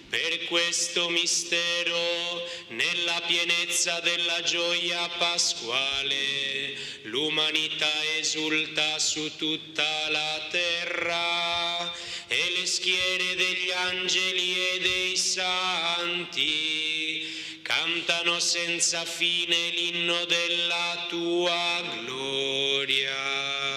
Per questo mistero, nella pienezza della gioia pasquale, l'umanità esulta su tutta la terra e le schiere degli angeli e dei santi cantano senza fine l'inno della tua gloria.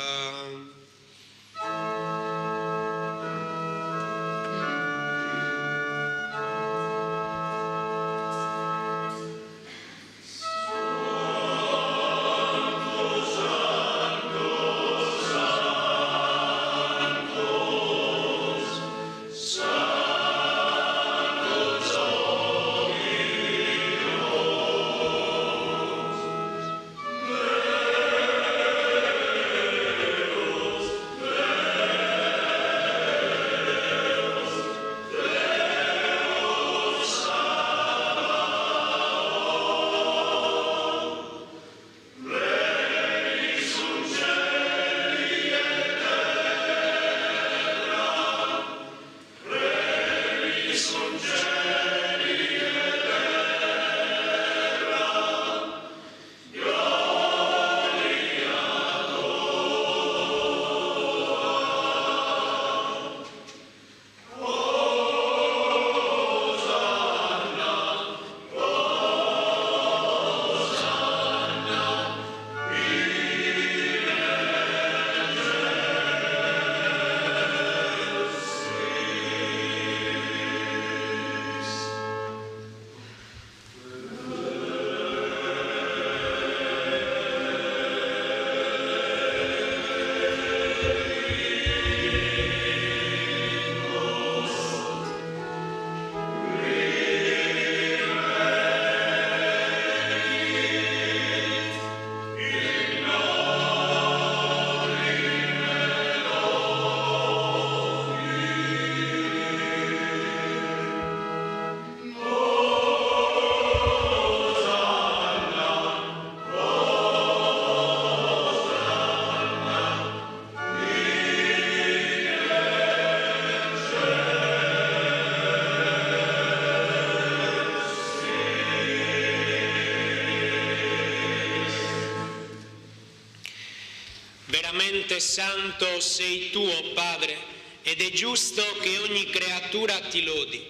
Veramente santo sei tu, o Padre, ed è giusto che ogni creatura ti lodi.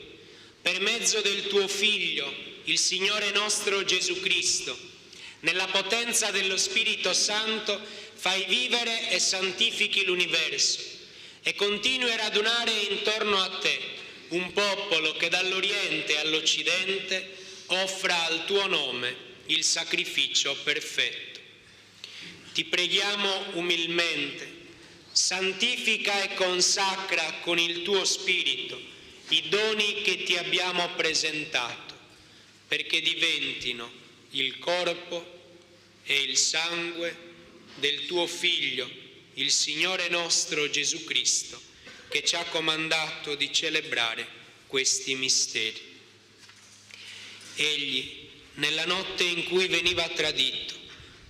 Per mezzo del tuo Figlio, il Signore nostro Gesù Cristo, nella potenza dello Spirito Santo, fai vivere e santifichi l'universo e continui a radunare intorno a te un popolo che dall'Oriente all'Occidente offra al tuo nome il sacrificio perfetto. Ti preghiamo umilmente santifica e consacra con il tuo Spirito i doni che ti abbiamo presentato, perché diventino il corpo e il sangue del tuo Figlio, il Signore nostro Gesù Cristo, che ci ha comandato di celebrare questi misteri. Egli, nella notte in cui veniva tradito,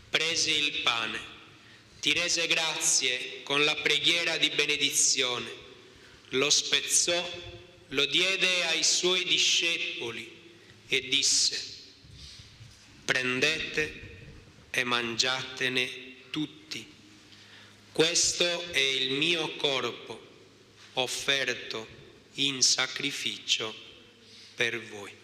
prese il pane, ti rese grazie con la preghiera di benedizione, lo spezzò, lo diede ai suoi discepoli e disse: prendete e mangiatene tutti. Questo è il mio corpo offerto in sacrificio per voi.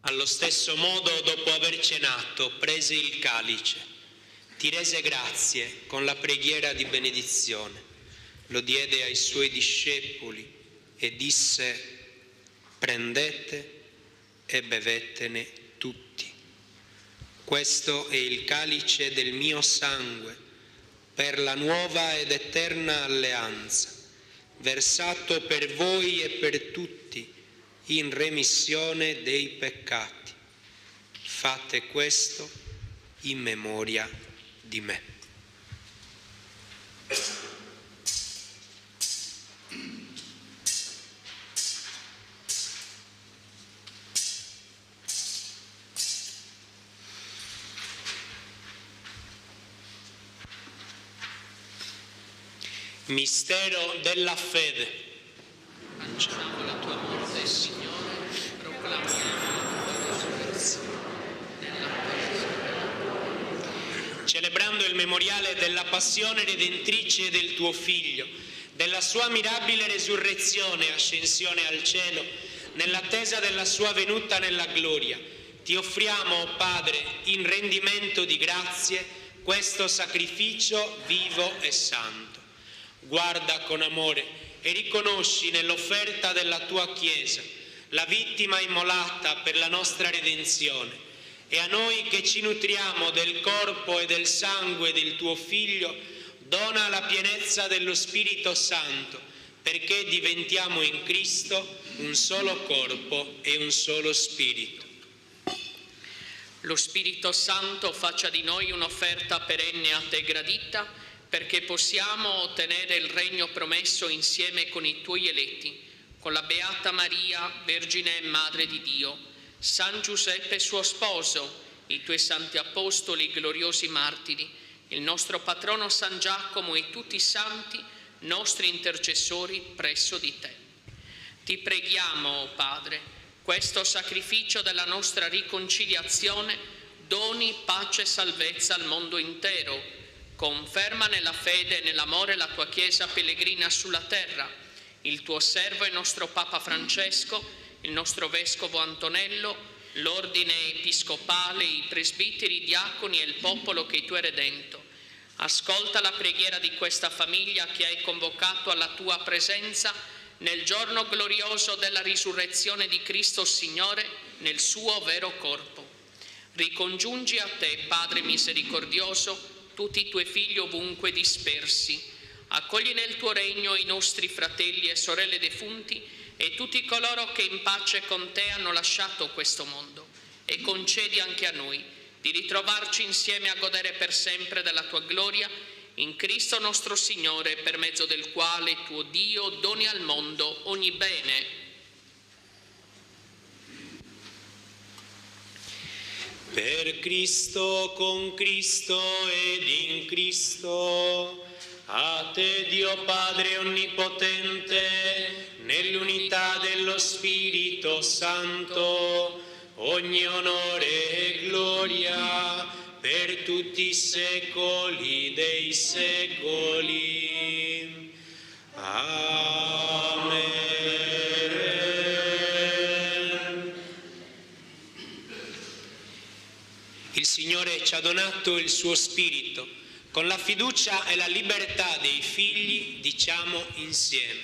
Allo stesso modo, dopo aver cenato, prese il calice, ti rese grazie con la preghiera di benedizione, lo diede ai suoi discepoli e disse: prendete e bevetene tutti. Questo è il calice del mio sangue per la nuova ed eterna alleanza, versato per voi e per tutti in remissione dei peccati. Fate questo in memoria di me. Mistero della fede. Annunciamo la tua morte, Signore, proclamiamo la tua resurrezione nella passione. Celebrando il memoriale della passione redentrice del tuo Figlio, della sua mirabile resurrezione e ascensione al cielo, nell'attesa della sua venuta nella gloria, ti offriamo, o Padre, in rendimento di grazie, questo sacrificio vivo e santo. Guarda con amore e riconosci nell'offerta della tua Chiesa la vittima immolata per la nostra redenzione, e a noi che ci nutriamo del corpo e del sangue del tuo Figlio dona la pienezza dello Spirito Santo, perché diventiamo in Cristo un solo corpo e un solo Spirito. Lo Spirito Santo faccia di noi un'offerta perenne a te gradita, perché possiamo ottenere il regno promesso insieme con i tuoi eletti, con la Beata Maria, Vergine e Madre di Dio, San Giuseppe suo sposo, i tuoi santi apostoli, gloriosi martiri, il nostro patrono San Giacomo e tutti i santi, nostri intercessori presso di te. Ti preghiamo, o Padre, questo sacrificio della nostra riconciliazione doni pace e salvezza al mondo intero. Conferma nella fede e nell'amore la tua Chiesa pellegrina sulla terra, il tuo servo e nostro Papa Francesco, il nostro Vescovo Antonello, l'ordine episcopale, i presbiteri, i diaconi e il popolo che tu hai redento. Ascolta la preghiera di questa famiglia che hai convocato alla tua presenza nel giorno glorioso della risurrezione di Cristo Signore nel suo vero corpo. Ricongiungi a te, Padre misericordioso, tutti i tuoi figli ovunque dispersi. Accogli nel tuo regno i nostri fratelli e sorelle defunti e tutti coloro che in pace con te hanno lasciato questo mondo, e concedi anche a noi di ritrovarci insieme a godere per sempre della tua gloria in Cristo nostro Signore, per mezzo del quale tuo Dio doni al mondo ogni bene. Per Cristo, con Cristo ed in Cristo, a te Dio Padre Onnipotente, nell'unità dello Spirito Santo, ogni onore e gloria per tutti i secoli dei secoli. Amen. Il Signore ci ha donato il suo Spirito. Con la fiducia e la libertà dei figli diciamo insieme: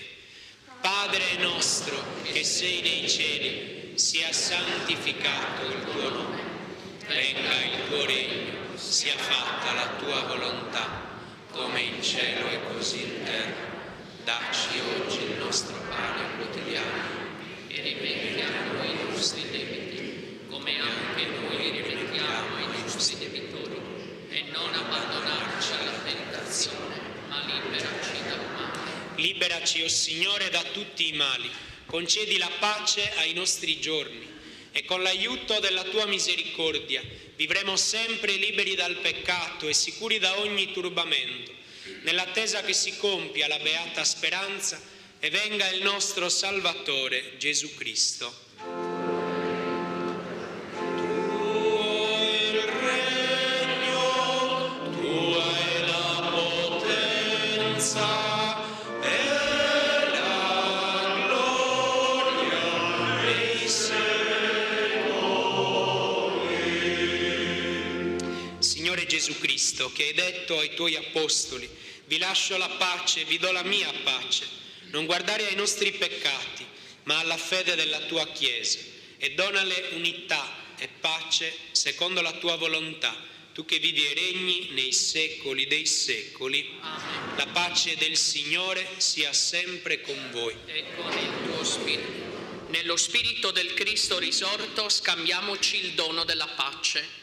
Padre nostro che sei nei cieli, sia santificato il tuo nome. Venga il tuo regno, sia fatta la tua volontà, come in cielo e così in terra. Dacci oggi il nostro pane quotidiano e rimetti a noi i nostri debiti, come anche noi rimettiamo ai nostri debitori, e non abbandonarci alla tentazione, ma liberaci dal male. Liberaci, o Signore, da tutti i mali, concedi la pace ai nostri giorni, e con l'aiuto della tua misericordia vivremo sempre liberi dal peccato e sicuri da ogni turbamento, nell'attesa che si compia la beata speranza e venga il nostro Salvatore Gesù Cristo. Tuo è il regno, tua è la potenza e la gloria dei secoli. Signore Gesù Cristo, che hai detto ai tuoi apostoli: vi lascio la pace, vi do la mia pace. Non guardare ai nostri peccati, ma alla fede della tua Chiesa, e donale unità e pace secondo la tua volontà, tu che vivi e regni nei secoli dei secoli. Amen. La pace del Signore sia sempre con voi. E con il tuo spirito. Nello spirito del Cristo risorto scambiamoci il dono della pace.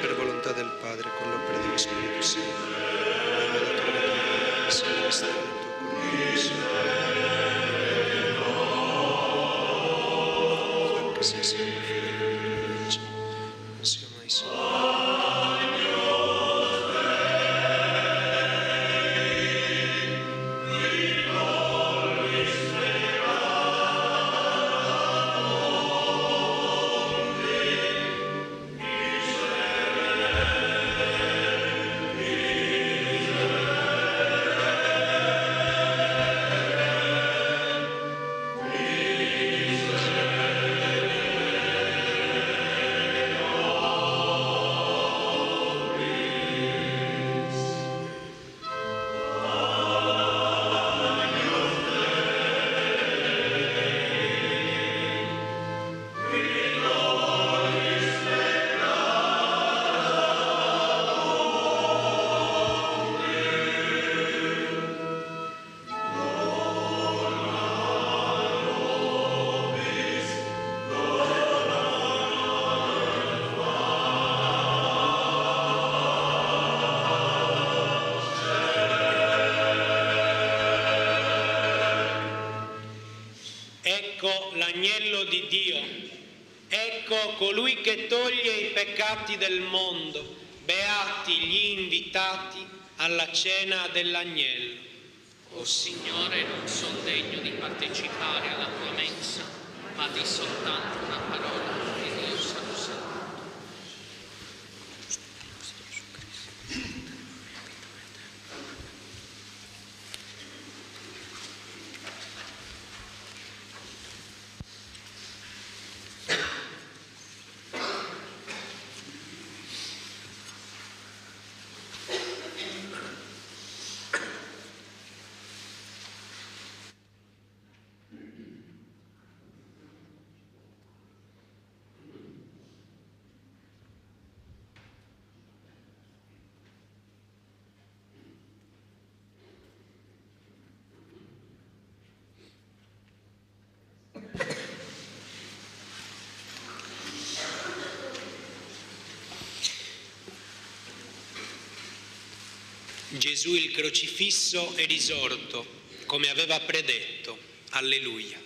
Per volontà del Padre, con l'opera dello Spirito Santo, abbiamo dato la sia restaurato con noi, anche se siamo figli di legge, non sia mai solo. Ecco l'agnello di Dio, ecco colui che toglie i peccati del mondo, beati gli invitati alla cena dell'agnello. O Signore, non sono degno di partecipare alla tua mensa, ma di soltanto una parola e io sarò salvato. Gesù il crocifisso è risorto, come aveva predetto. Alleluia.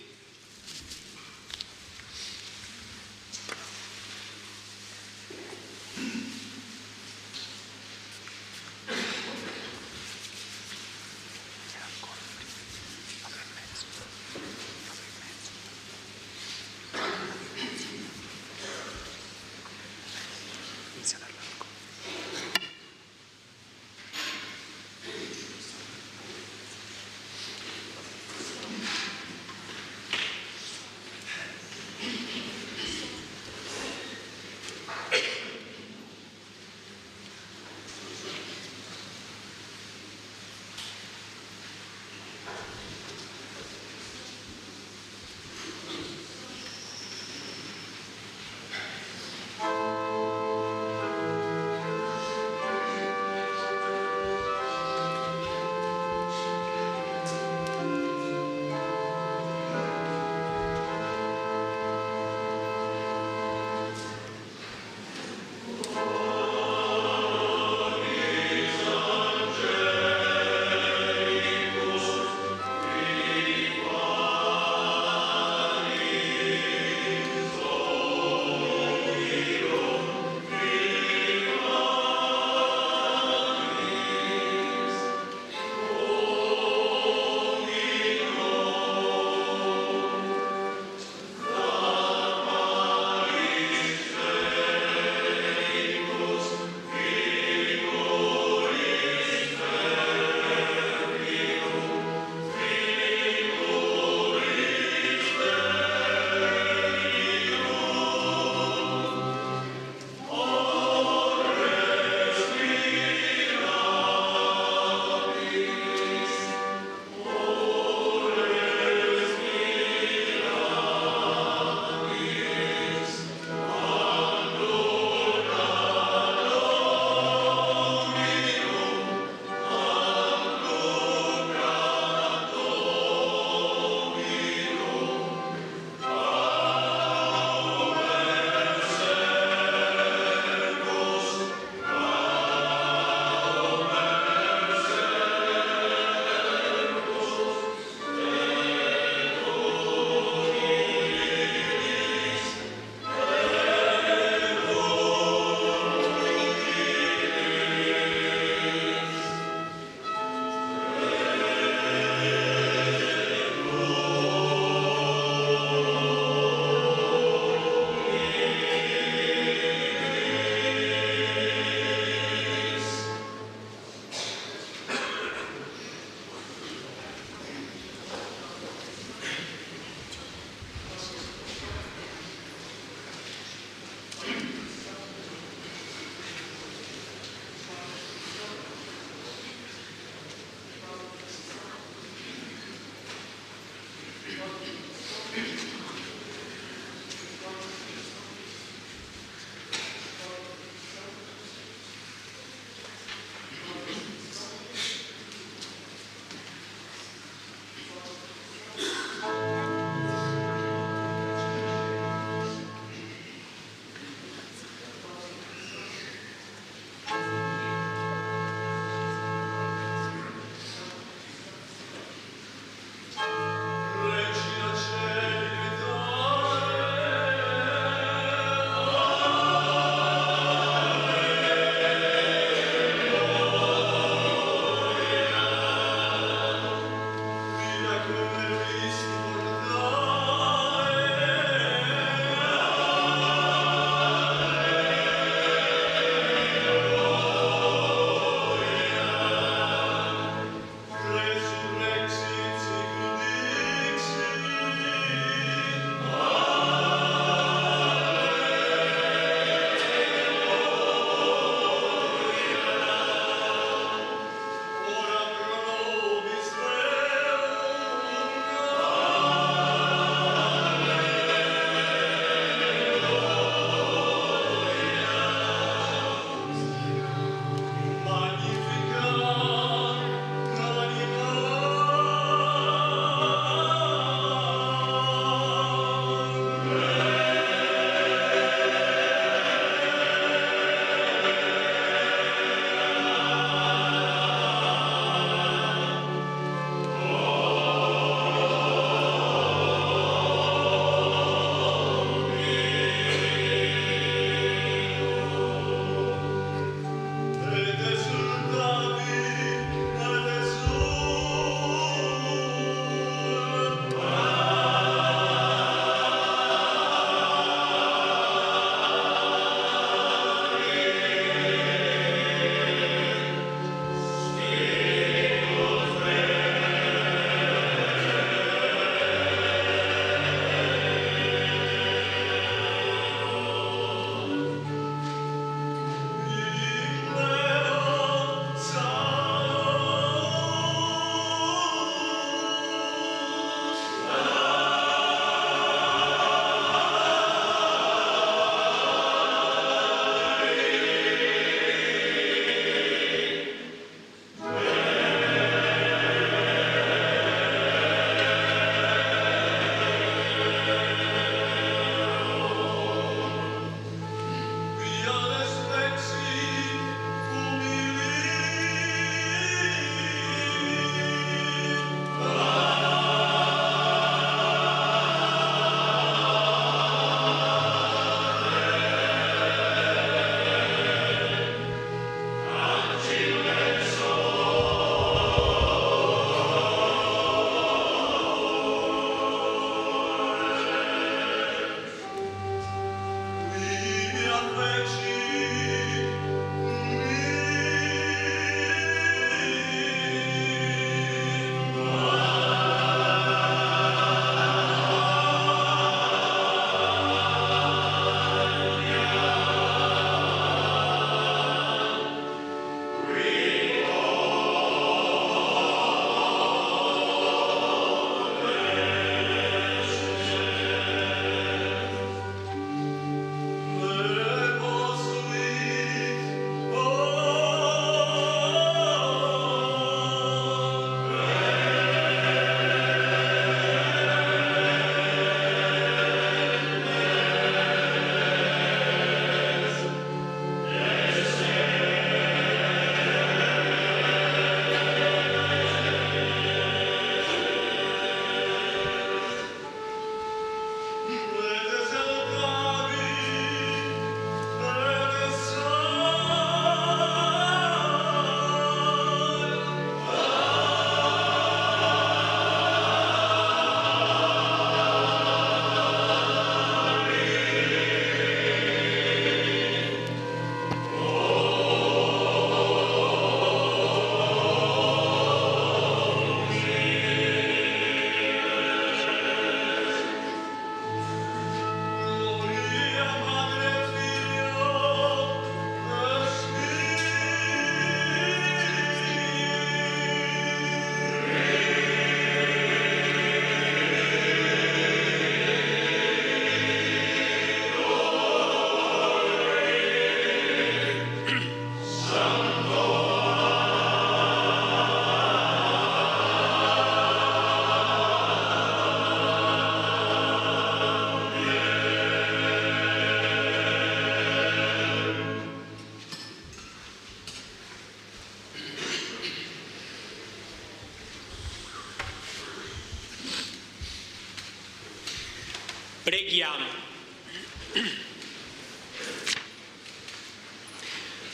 Preghiamo.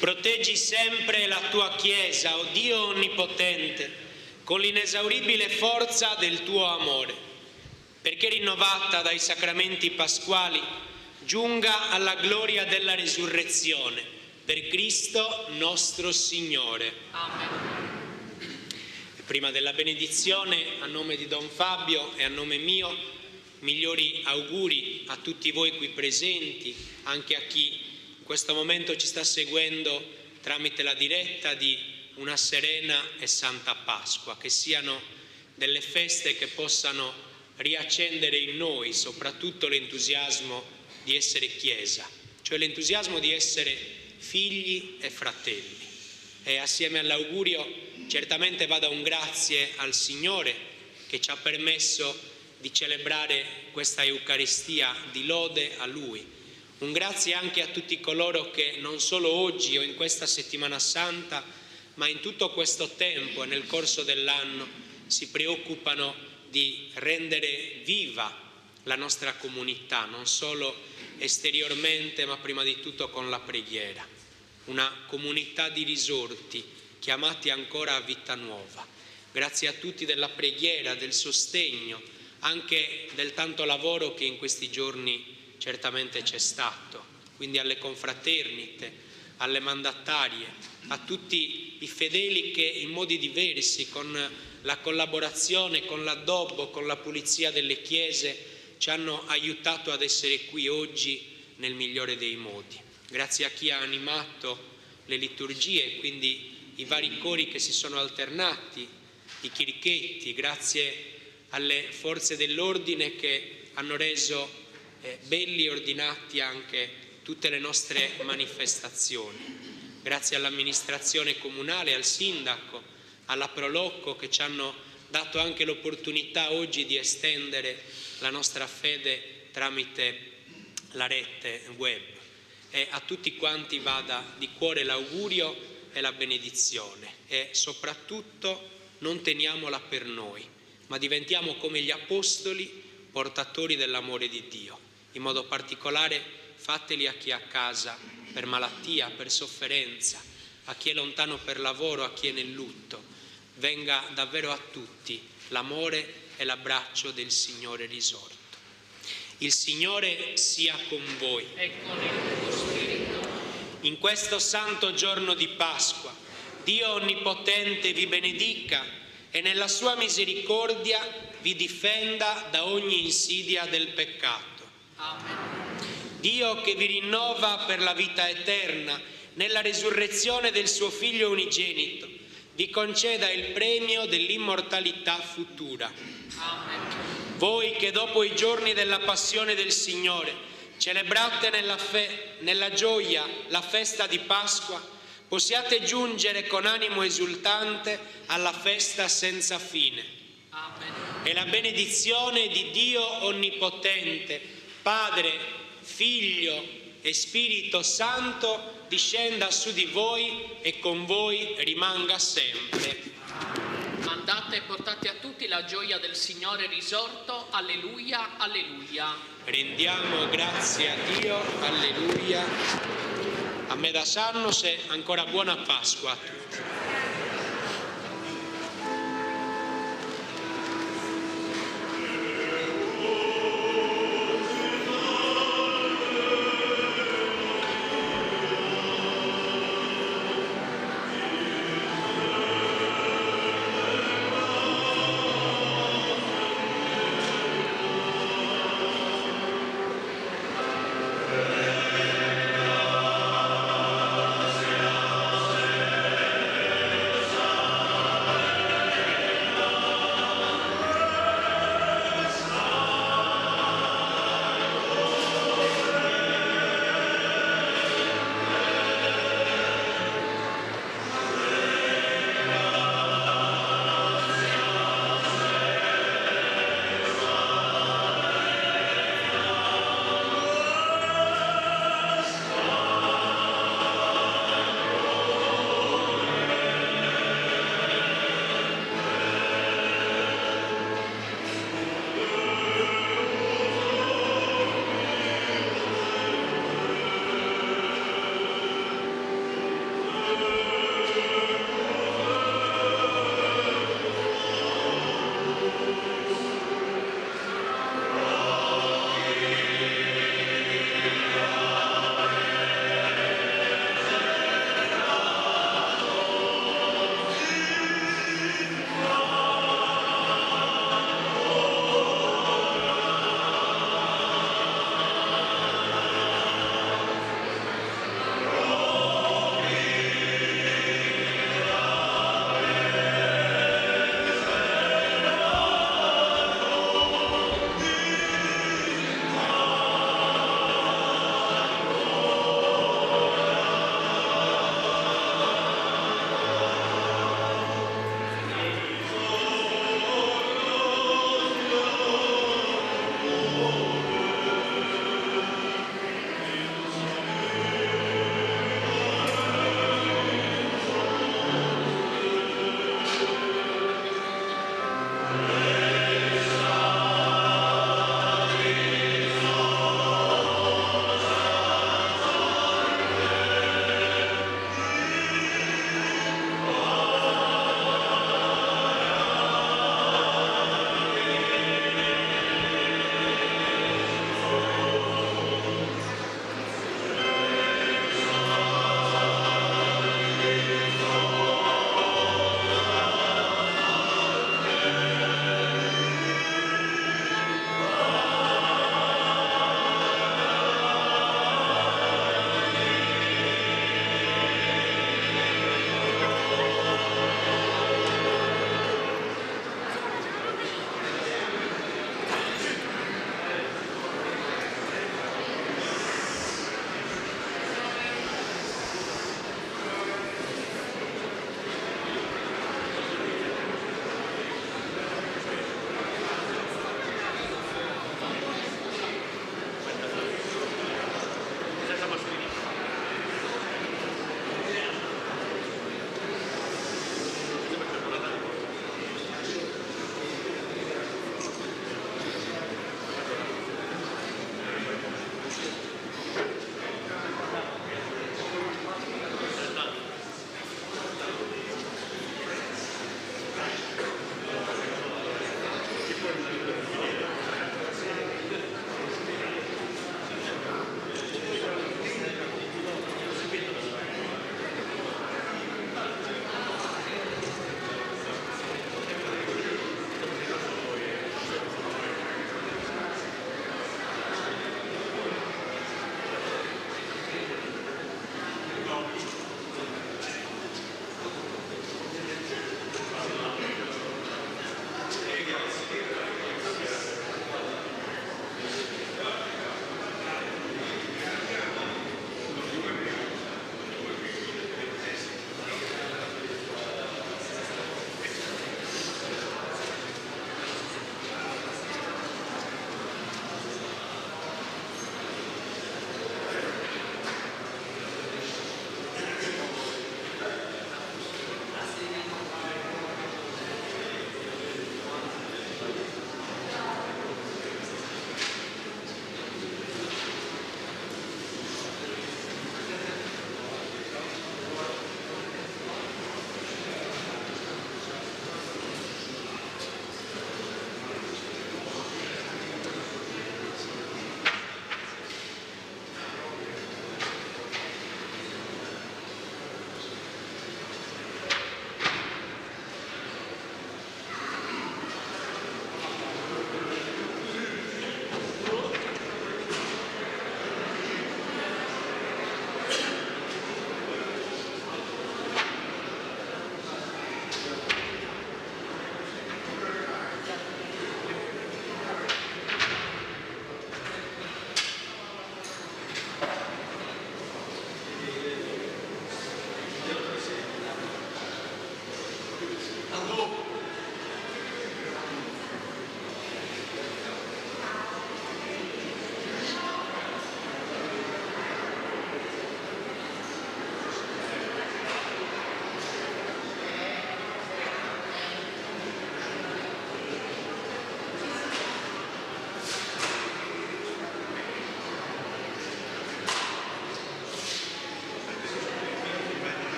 Proteggi sempre la tua Chiesa, o Dio Onnipotente, con l'inesauribile forza del tuo amore, perché rinnovata dai sacramenti pasquali giunga alla gloria della risurrezione, per Cristo nostro Signore. Amen. Prima della benedizione, a nome di Don Fabio e a nome mio, migliori auguri a tutti voi qui presenti, anche a chi in questo momento ci sta seguendo tramite la diretta, di una serena e santa Pasqua, che siano delle feste che possano riaccendere in noi soprattutto l'entusiasmo di essere Chiesa, cioè l'entusiasmo di essere figli e fratelli. E assieme all'augurio certamente vada un grazie al Signore che ci ha permesso di celebrare questa Eucaristia di lode a Lui. Un grazie anche a tutti coloro che non solo oggi o in questa Settimana Santa, ma in tutto questo tempo e nel corso dell'anno si preoccupano di rendere viva la nostra comunità, non solo esteriormente, ma prima di tutto con la preghiera. Una comunità di risorti, chiamati ancora a vita nuova. Grazie a tutti della preghiera, del sostegno, anche del tanto lavoro che in questi giorni certamente c'è stato. Quindi alle confraternite, alle mandatarie, a tutti i fedeli che in modi diversi, con la collaborazione, con l'addobbo, con la pulizia delle chiese, ci hanno aiutato ad essere qui oggi nel migliore dei modi. Grazie a chi ha animato le liturgie, quindi i vari cori che si sono alternati, i chirichetti, grazie alle forze dell'ordine che hanno reso belli e ordinati anche tutte le nostre manifestazioni. Grazie all'amministrazione comunale, al sindaco, alla Prolocco, che ci hanno dato anche l'opportunità oggi di estendere la nostra fede tramite la rete web. E a tutti quanti vada di cuore l'augurio e la benedizione, e soprattutto non teniamola per noi, ma diventiamo come gli apostoli portatori dell'amore di Dio. In modo particolare fateli a chi è a casa per malattia, per sofferenza, a chi è lontano per lavoro, a chi è nel lutto. Venga davvero a tutti l'amore e l'abbraccio del Signore risorto. Il Signore sia con voi. E con il tuo spirito. In questo santo giorno di Pasqua, Dio Onnipotente vi benedica e nella sua misericordia vi difenda da ogni insidia del peccato. Amen. Dio che vi rinnova per la vita eterna nella resurrezione del suo Figlio unigenito, vi conceda il premio dell'immortalità futura. Amen. Voi che dopo i giorni della passione del Signore celebrate nella gioia la festa di Pasqua, possiate giungere con animo esultante alla festa senza fine. Amen. E la benedizione di Dio Onnipotente, Padre, Figlio e Spirito Santo, discenda su di voi e con voi rimanga sempre. Mandate e portate a tutti la gioia del Signore risorto. Alleluia, alleluia. Rendiamo grazie a Dio, alleluia. A me da Sannos e ancora buona Pasqua a tutti.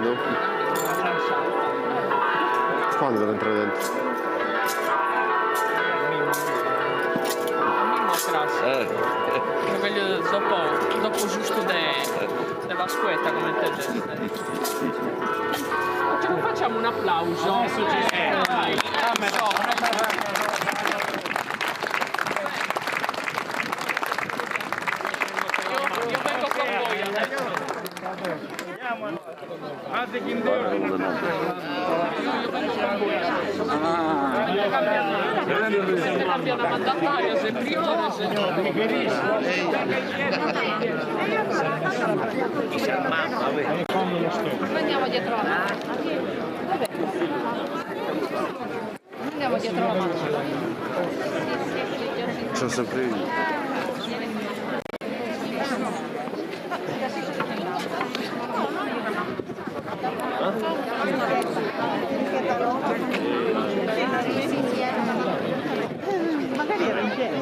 Quando? Quando devo entrare dentro? Che voglio dopo giusto de Vasquetta come te facciamo un applauso. Io vengo con voi adesso. Se cambia la mandataria, se prima se andiamo dietro la mano. Andiamo dietro la mano. Sono sempre io. Magari era in piedi.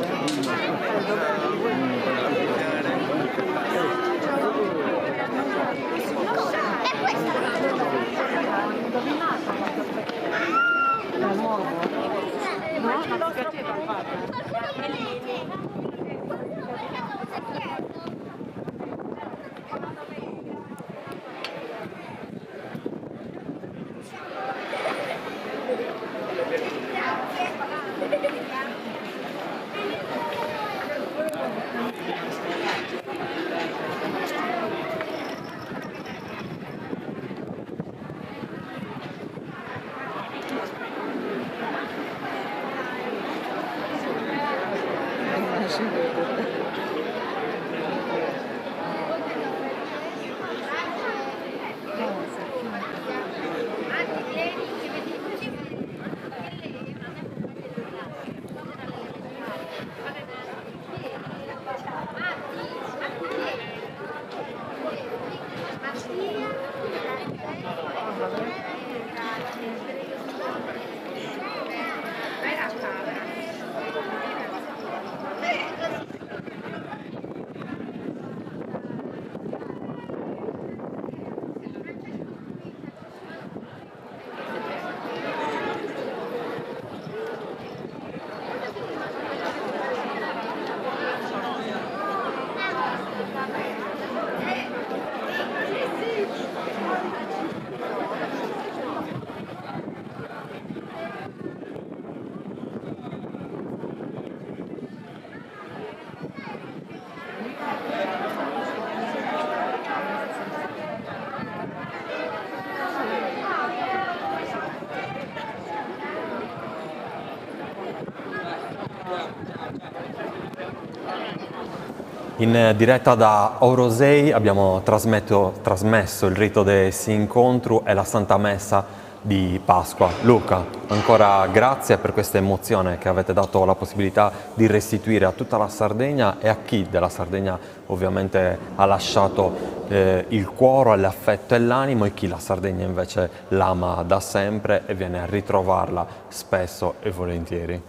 In diretta da Orosei abbiamo trasmesso il rito de Sincontru e la Santa Messa di Pasqua. Luca, ancora grazie per questa emozione che avete dato la possibilità di restituire a tutta la Sardegna e a chi della Sardegna ovviamente ha lasciato il cuore, l'affetto e l'animo e chi la Sardegna invece l'ama da sempre e viene a ritrovarla spesso e volentieri.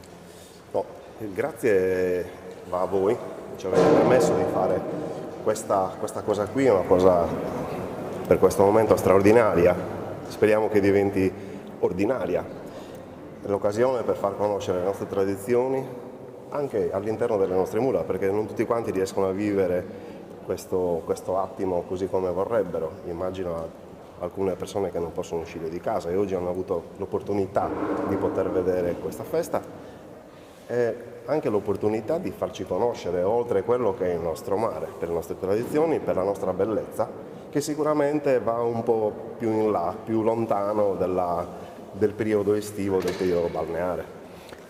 No, grazie va a voi. Ci avete permesso di fare questa cosa qui, è una cosa per questo momento straordinaria, speriamo che diventi ordinaria. È l'occasione per far conoscere le nostre tradizioni anche all'interno delle nostre mura, perché non tutti quanti riescono a vivere questo attimo così come vorrebbero. Immagino alcune persone che non possono uscire di casa e oggi hanno avuto l'opportunità di poter vedere questa festa. E anche l'opportunità di farci conoscere oltre quello che è il nostro mare, per le nostre tradizioni, per la nostra bellezza, che sicuramente va un po' più in là, più lontano del periodo estivo, del periodo balneare.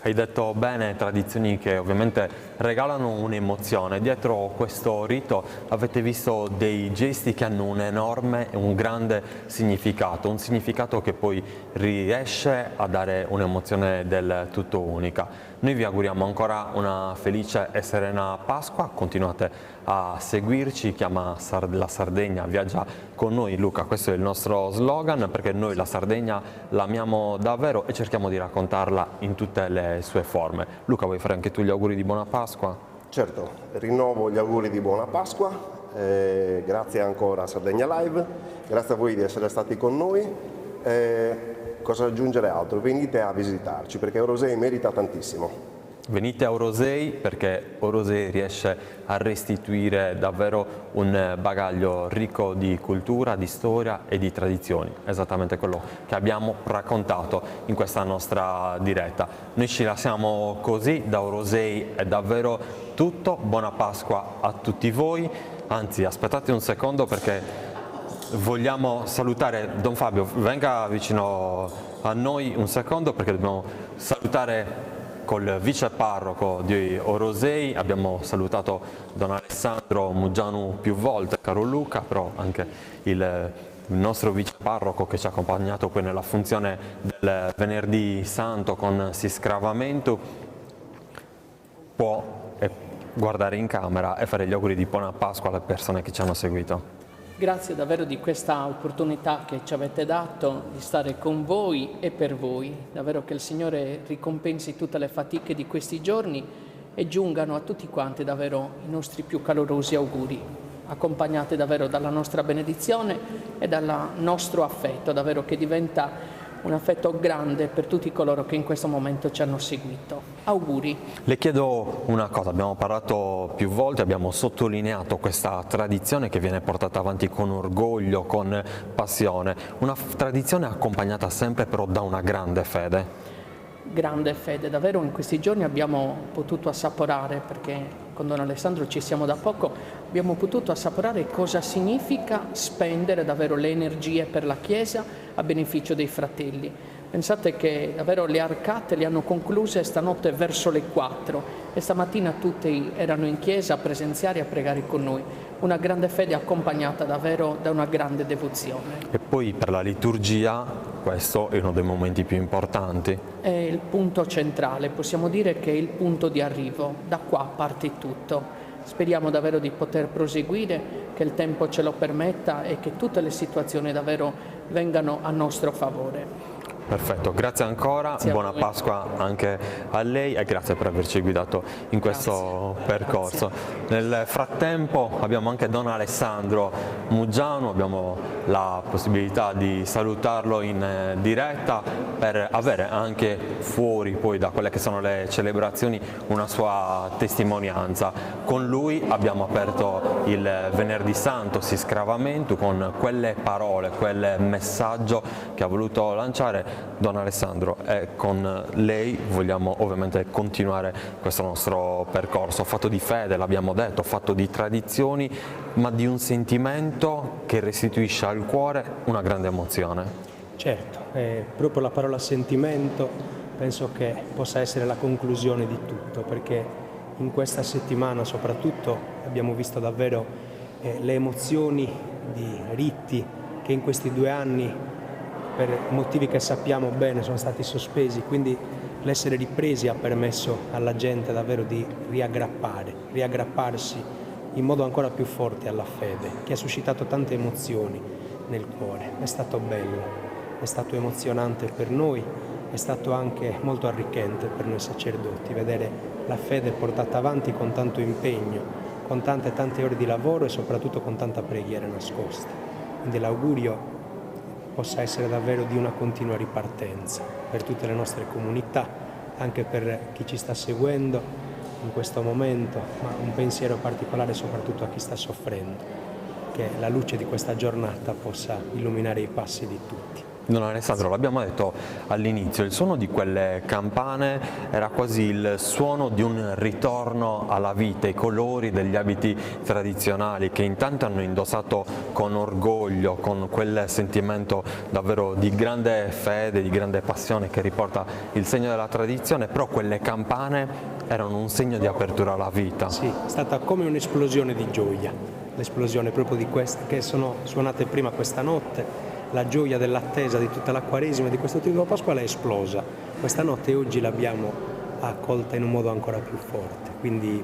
Hai detto bene, tradizioni che ovviamente regalano un'emozione. Dietro questo rito avete visto dei gesti che hanno un enorme e un grande significato, un significato che poi riesce a dare un'emozione del tutto unica. Noi vi auguriamo ancora una felice e serena Pasqua, continuate a seguirci, chiama la Sardegna, viaggia con noi. Luca, questo è il nostro slogan, perché noi la Sardegna l'amiamo davvero e cerchiamo di raccontarla in tutte le sue forme. Luca, vuoi fare anche tu gli auguri di buona Pasqua? Certo, rinnovo gli auguri di buona Pasqua grazie ancora a Sardegna Live, grazie a voi di essere stati con noi. Cosa aggiungere altro? Venite a visitarci perché Orosei merita tantissimo. Venite a Orosei perché Orosei riesce a restituire davvero un bagaglio ricco di cultura, di storia e di tradizioni, esattamente quello che abbiamo raccontato in questa nostra diretta. Noi ci lasciamo così, da Orosei è davvero tutto, buona Pasqua a tutti voi, anzi aspettate un secondo perché vogliamo salutare Don Fabio, venga vicino a noi un secondo perché dobbiamo salutare col vice parroco di Orosei, abbiamo salutato Don Alessandro Muggianu più volte, caro Luca, però anche il nostro vice parroco che ci ha accompagnato poi nella funzione del Venerdì Santo con Siscravamento può guardare in camera e fare gli auguri di buona Pasqua alle persone che ci hanno seguito. Grazie davvero di questa opportunità che ci avete dato di stare con voi e per voi. Davvero che il Signore ricompensi tutte le fatiche di questi giorni e giungano a tutti quanti davvero i nostri più calorosi auguri, accompagnati davvero dalla nostra benedizione e dal nostro affetto, davvero che diventa un affetto grande per tutti coloro che in questo momento ci hanno seguito. Auguri. Le chiedo una cosa, abbiamo parlato più volte, abbiamo sottolineato questa tradizione che viene portata avanti con orgoglio, con passione, una tradizione accompagnata sempre però da una grande fede. Grande fede, davvero in questi giorni abbiamo potuto assaporare, perché con Don Alessandro ci siamo da poco, abbiamo potuto assaporare cosa significa spendere davvero le energie per la Chiesa a beneficio dei fratelli. Pensate che davvero le arcate le hanno concluse stanotte verso le 4 e stamattina tutti erano in chiesa a presenziare e a pregare con noi. Una grande fede accompagnata davvero da una grande devozione. E poi per la liturgia questo è uno dei momenti più importanti. È il punto centrale, possiamo dire che è il punto di arrivo, da qua parte tutto. Speriamo davvero di poter proseguire, che il tempo ce lo permetta e che tutte le situazioni davvero vengano a nostro favore. Perfetto, grazie ancora, Grazie buona Pasqua anche a lei e grazie per averci guidato in questo percorso. Nel frattempo abbiamo anche Don Alessandro Muggianu, abbiamo la possibilità di salutarlo in diretta per avere anche fuori poi da quelle che sono le celebrazioni una sua testimonianza. Con lui abbiamo aperto il Venerdì Santo Siscravamento con quelle parole, quel messaggio che ha voluto lanciare Don Alessandro, e con lei vogliamo ovviamente continuare questo nostro percorso fatto di fede, l'abbiamo detto, fatto di tradizioni, ma di un sentimento che restituisce al cuore una grande emozione. Certo, proprio la parola sentimento penso che possa essere la conclusione di tutto, perché in questa settimana soprattutto abbiamo visto davvero le emozioni di riti che in questi 2 anni per motivi che sappiamo bene sono stati sospesi, quindi l'essere ripresi ha permesso alla gente davvero di riaggrapparsi in modo ancora più forte alla fede, che ha suscitato tante emozioni nel cuore. È stato bello, è stato emozionante per noi, è stato anche molto arricchente per noi sacerdoti vedere la fede portata avanti con tanto impegno, con tante ore di lavoro e soprattutto con tanta preghiera nascosta. Quindi l'augurio possa essere davvero di una continua ripartenza per tutte le nostre comunità, anche per chi ci sta seguendo in questo momento, ma un pensiero particolare soprattutto a chi sta soffrendo, che la luce di questa giornata possa illuminare i passi di tutti. Don Alessandro, l'abbiamo detto all'inizio, il suono di quelle campane era quasi il suono di un ritorno alla vita, i colori degli abiti tradizionali che in tanti hanno indossato con orgoglio, con quel sentimento davvero di grande fede, di grande passione che riporta il segno della tradizione, però quelle campane erano un segno di apertura alla vita. Sì, è stata come un'esplosione di gioia, l'esplosione proprio di queste che sono suonate prima questa notte. La gioia dell'attesa di tutta la Quaresima, di questo triduo pasquale è esplosa. Questa notte oggi l'abbiamo accolta in un modo ancora più forte, quindi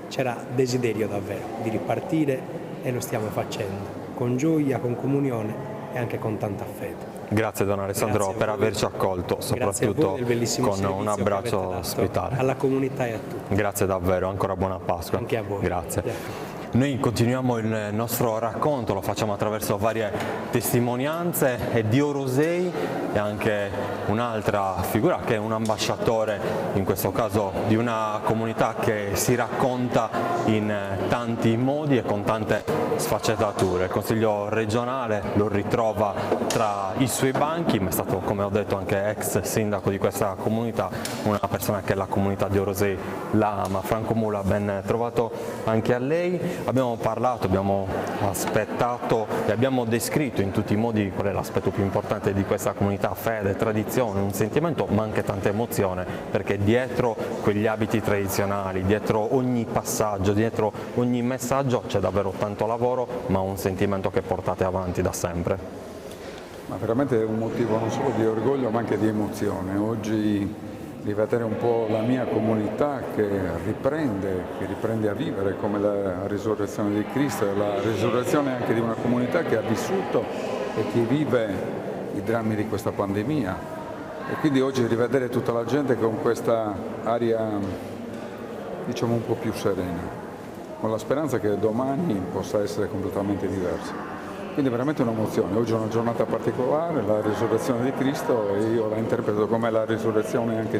c'era desiderio davvero di ripartire e lo stiamo facendo, con gioia, con comunione e anche con tanta fede. Grazie Don Alessandro per averci accolto, soprattutto con un abbraccio ospitale. Alla comunità e a tutti. Grazie davvero, ancora buona Pasqua. Anche a voi. Grazie. Noi continuiamo il nostro racconto, lo facciamo attraverso varie testimonianze e Dio Rosei è anche un'altra figura che è un ambasciatore, in questo caso di una comunità che si racconta in tanti modi e con tante sfaccettature. Il Consiglio regionale lo ritrova tra i suoi banchi, ma è stato, come ho detto, anche ex sindaco di questa comunità, una persona che la comunità di Orosei la ama. Franco Mula, ben trovato anche a lei. Abbiamo parlato, abbiamo aspettato e abbiamo descritto in tutti i modi qual è l'aspetto più importante di questa comunità: fede, tradizione, un sentimento, ma anche tanta emozione, perché dietro quegli abiti tradizionali, dietro ogni passaggio, dietro ogni messaggio c'è davvero tanto lavoro, ma un sentimento che portate avanti da sempre. Ma veramente è un motivo non solo di orgoglio ma anche di emozione. Oggi di vedere un po' la mia comunità che riprende a vivere come la risurrezione di Cristo e la risurrezione anche di una comunità che ha vissuto e che vive i drammi di questa pandemia. E quindi oggi rivedere tutta la gente con questa aria, diciamo, un po' più serena, con la speranza che domani possa essere completamente diversa. Quindi è veramente un'emozione. Oggi è una giornata particolare, la risurrezione di Cristo, e io la interpreto come la risurrezione anche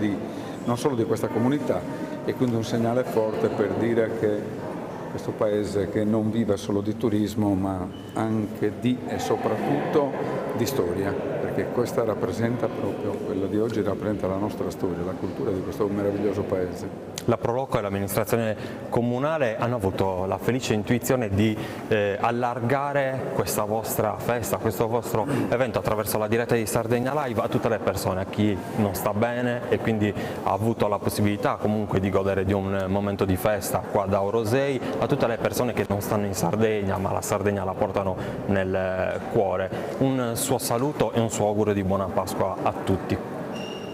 non solo di questa comunità, e quindi un segnale forte per dire che questo paese che non vive solo di turismo ma anche di e soprattutto di storia, perché questa rappresenta proprio, quella di oggi rappresenta la nostra storia, la cultura di questo meraviglioso paese. La Proloco e l'amministrazione comunale hanno avuto la felice intuizione di allargare questa vostra festa, questo vostro evento attraverso la diretta di Sardegna Live a tutte le persone, a chi non sta bene e quindi ha avuto la possibilità comunque di godere di un momento di festa qua da Orosei, a tutte le persone che non stanno in Sardegna ma la Sardegna la portano nel cuore. Un suo saluto e un suo augurio di buona Pasqua a tutti.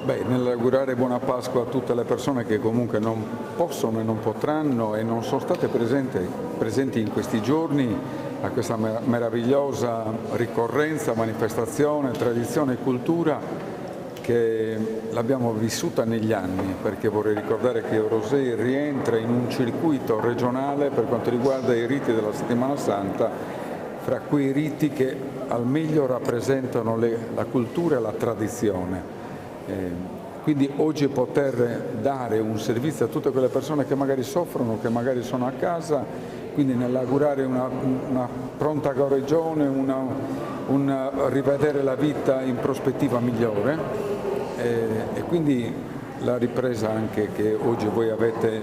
Beh, nell'augurare buona Pasqua a tutte le persone che comunque non possono e non potranno e non sono state presenti in questi giorni a questa meravigliosa ricorrenza, manifestazione, tradizione e cultura che l'abbiamo vissuta negli anni, perché vorrei ricordare che Orosei rientra in un circuito regionale per quanto riguarda i riti della Settimana Santa, fra quei riti che al meglio rappresentano la cultura e la tradizione. Quindi oggi poter dare un servizio a tutte quelle persone che magari soffrono, che magari sono a casa, quindi nell'augurare una pronta guarigione, un rivedere la vita in prospettiva migliore, e quindi la ripresa anche che oggi voi avete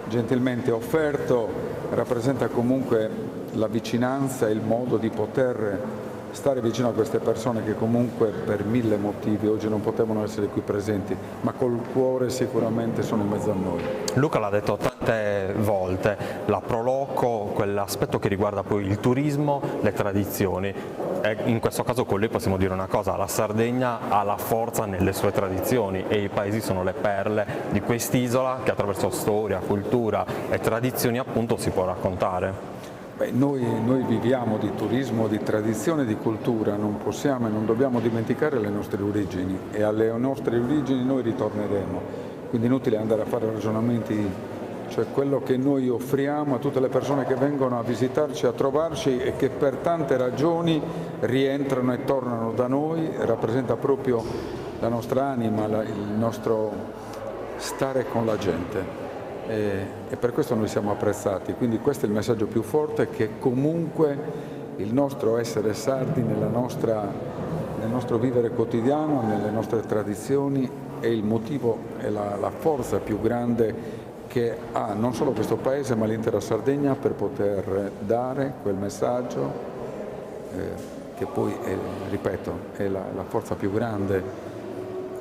gentilmente offerto rappresenta comunque la vicinanza e il modo di poter stare vicino a queste persone che comunque per mille motivi oggi non potevano essere qui presenti, ma col cuore sicuramente sono in mezzo a noi. Luca l'ha detto tante volte, la Proloco, quell'aspetto che riguarda poi il turismo, le tradizioni. E in questo caso con lui possiamo dire una cosa: la Sardegna ha la forza nelle sue tradizioni e i paesi sono le perle di quest'isola che attraverso storia, cultura e tradizioni appunto si può raccontare. Beh, noi viviamo di turismo, di tradizione, di cultura, non possiamo e non dobbiamo dimenticare le nostre origini, e alle nostre origini noi ritorneremo, quindi è inutile andare a fare ragionamenti, cioè quello che noi offriamo a tutte le persone che vengono a visitarci, a trovarci e che per tante ragioni rientrano e tornano da noi, rappresenta proprio la nostra anima, il nostro stare con la gente. E per questo noi siamo apprezzati, quindi questo è il messaggio più forte, che comunque il nostro essere sardi nel nostro vivere quotidiano, nelle nostre tradizioni, è il motivo e la forza più grande che ha non solo questo paese ma l'intera Sardegna per poter dare quel messaggio che poi, ripeto, è la forza più grande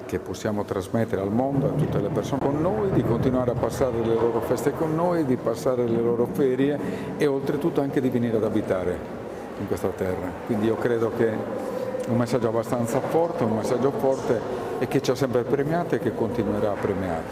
che possiamo trasmettere al mondo, a tutte le persone con noi, di continuare a passare le loro feste con noi, di passare le loro ferie e oltretutto anche di venire ad abitare in questa terra. Quindi io credo che è un messaggio abbastanza forte, un messaggio forte e che ci ha sempre premiato e che continuerà a premiarci.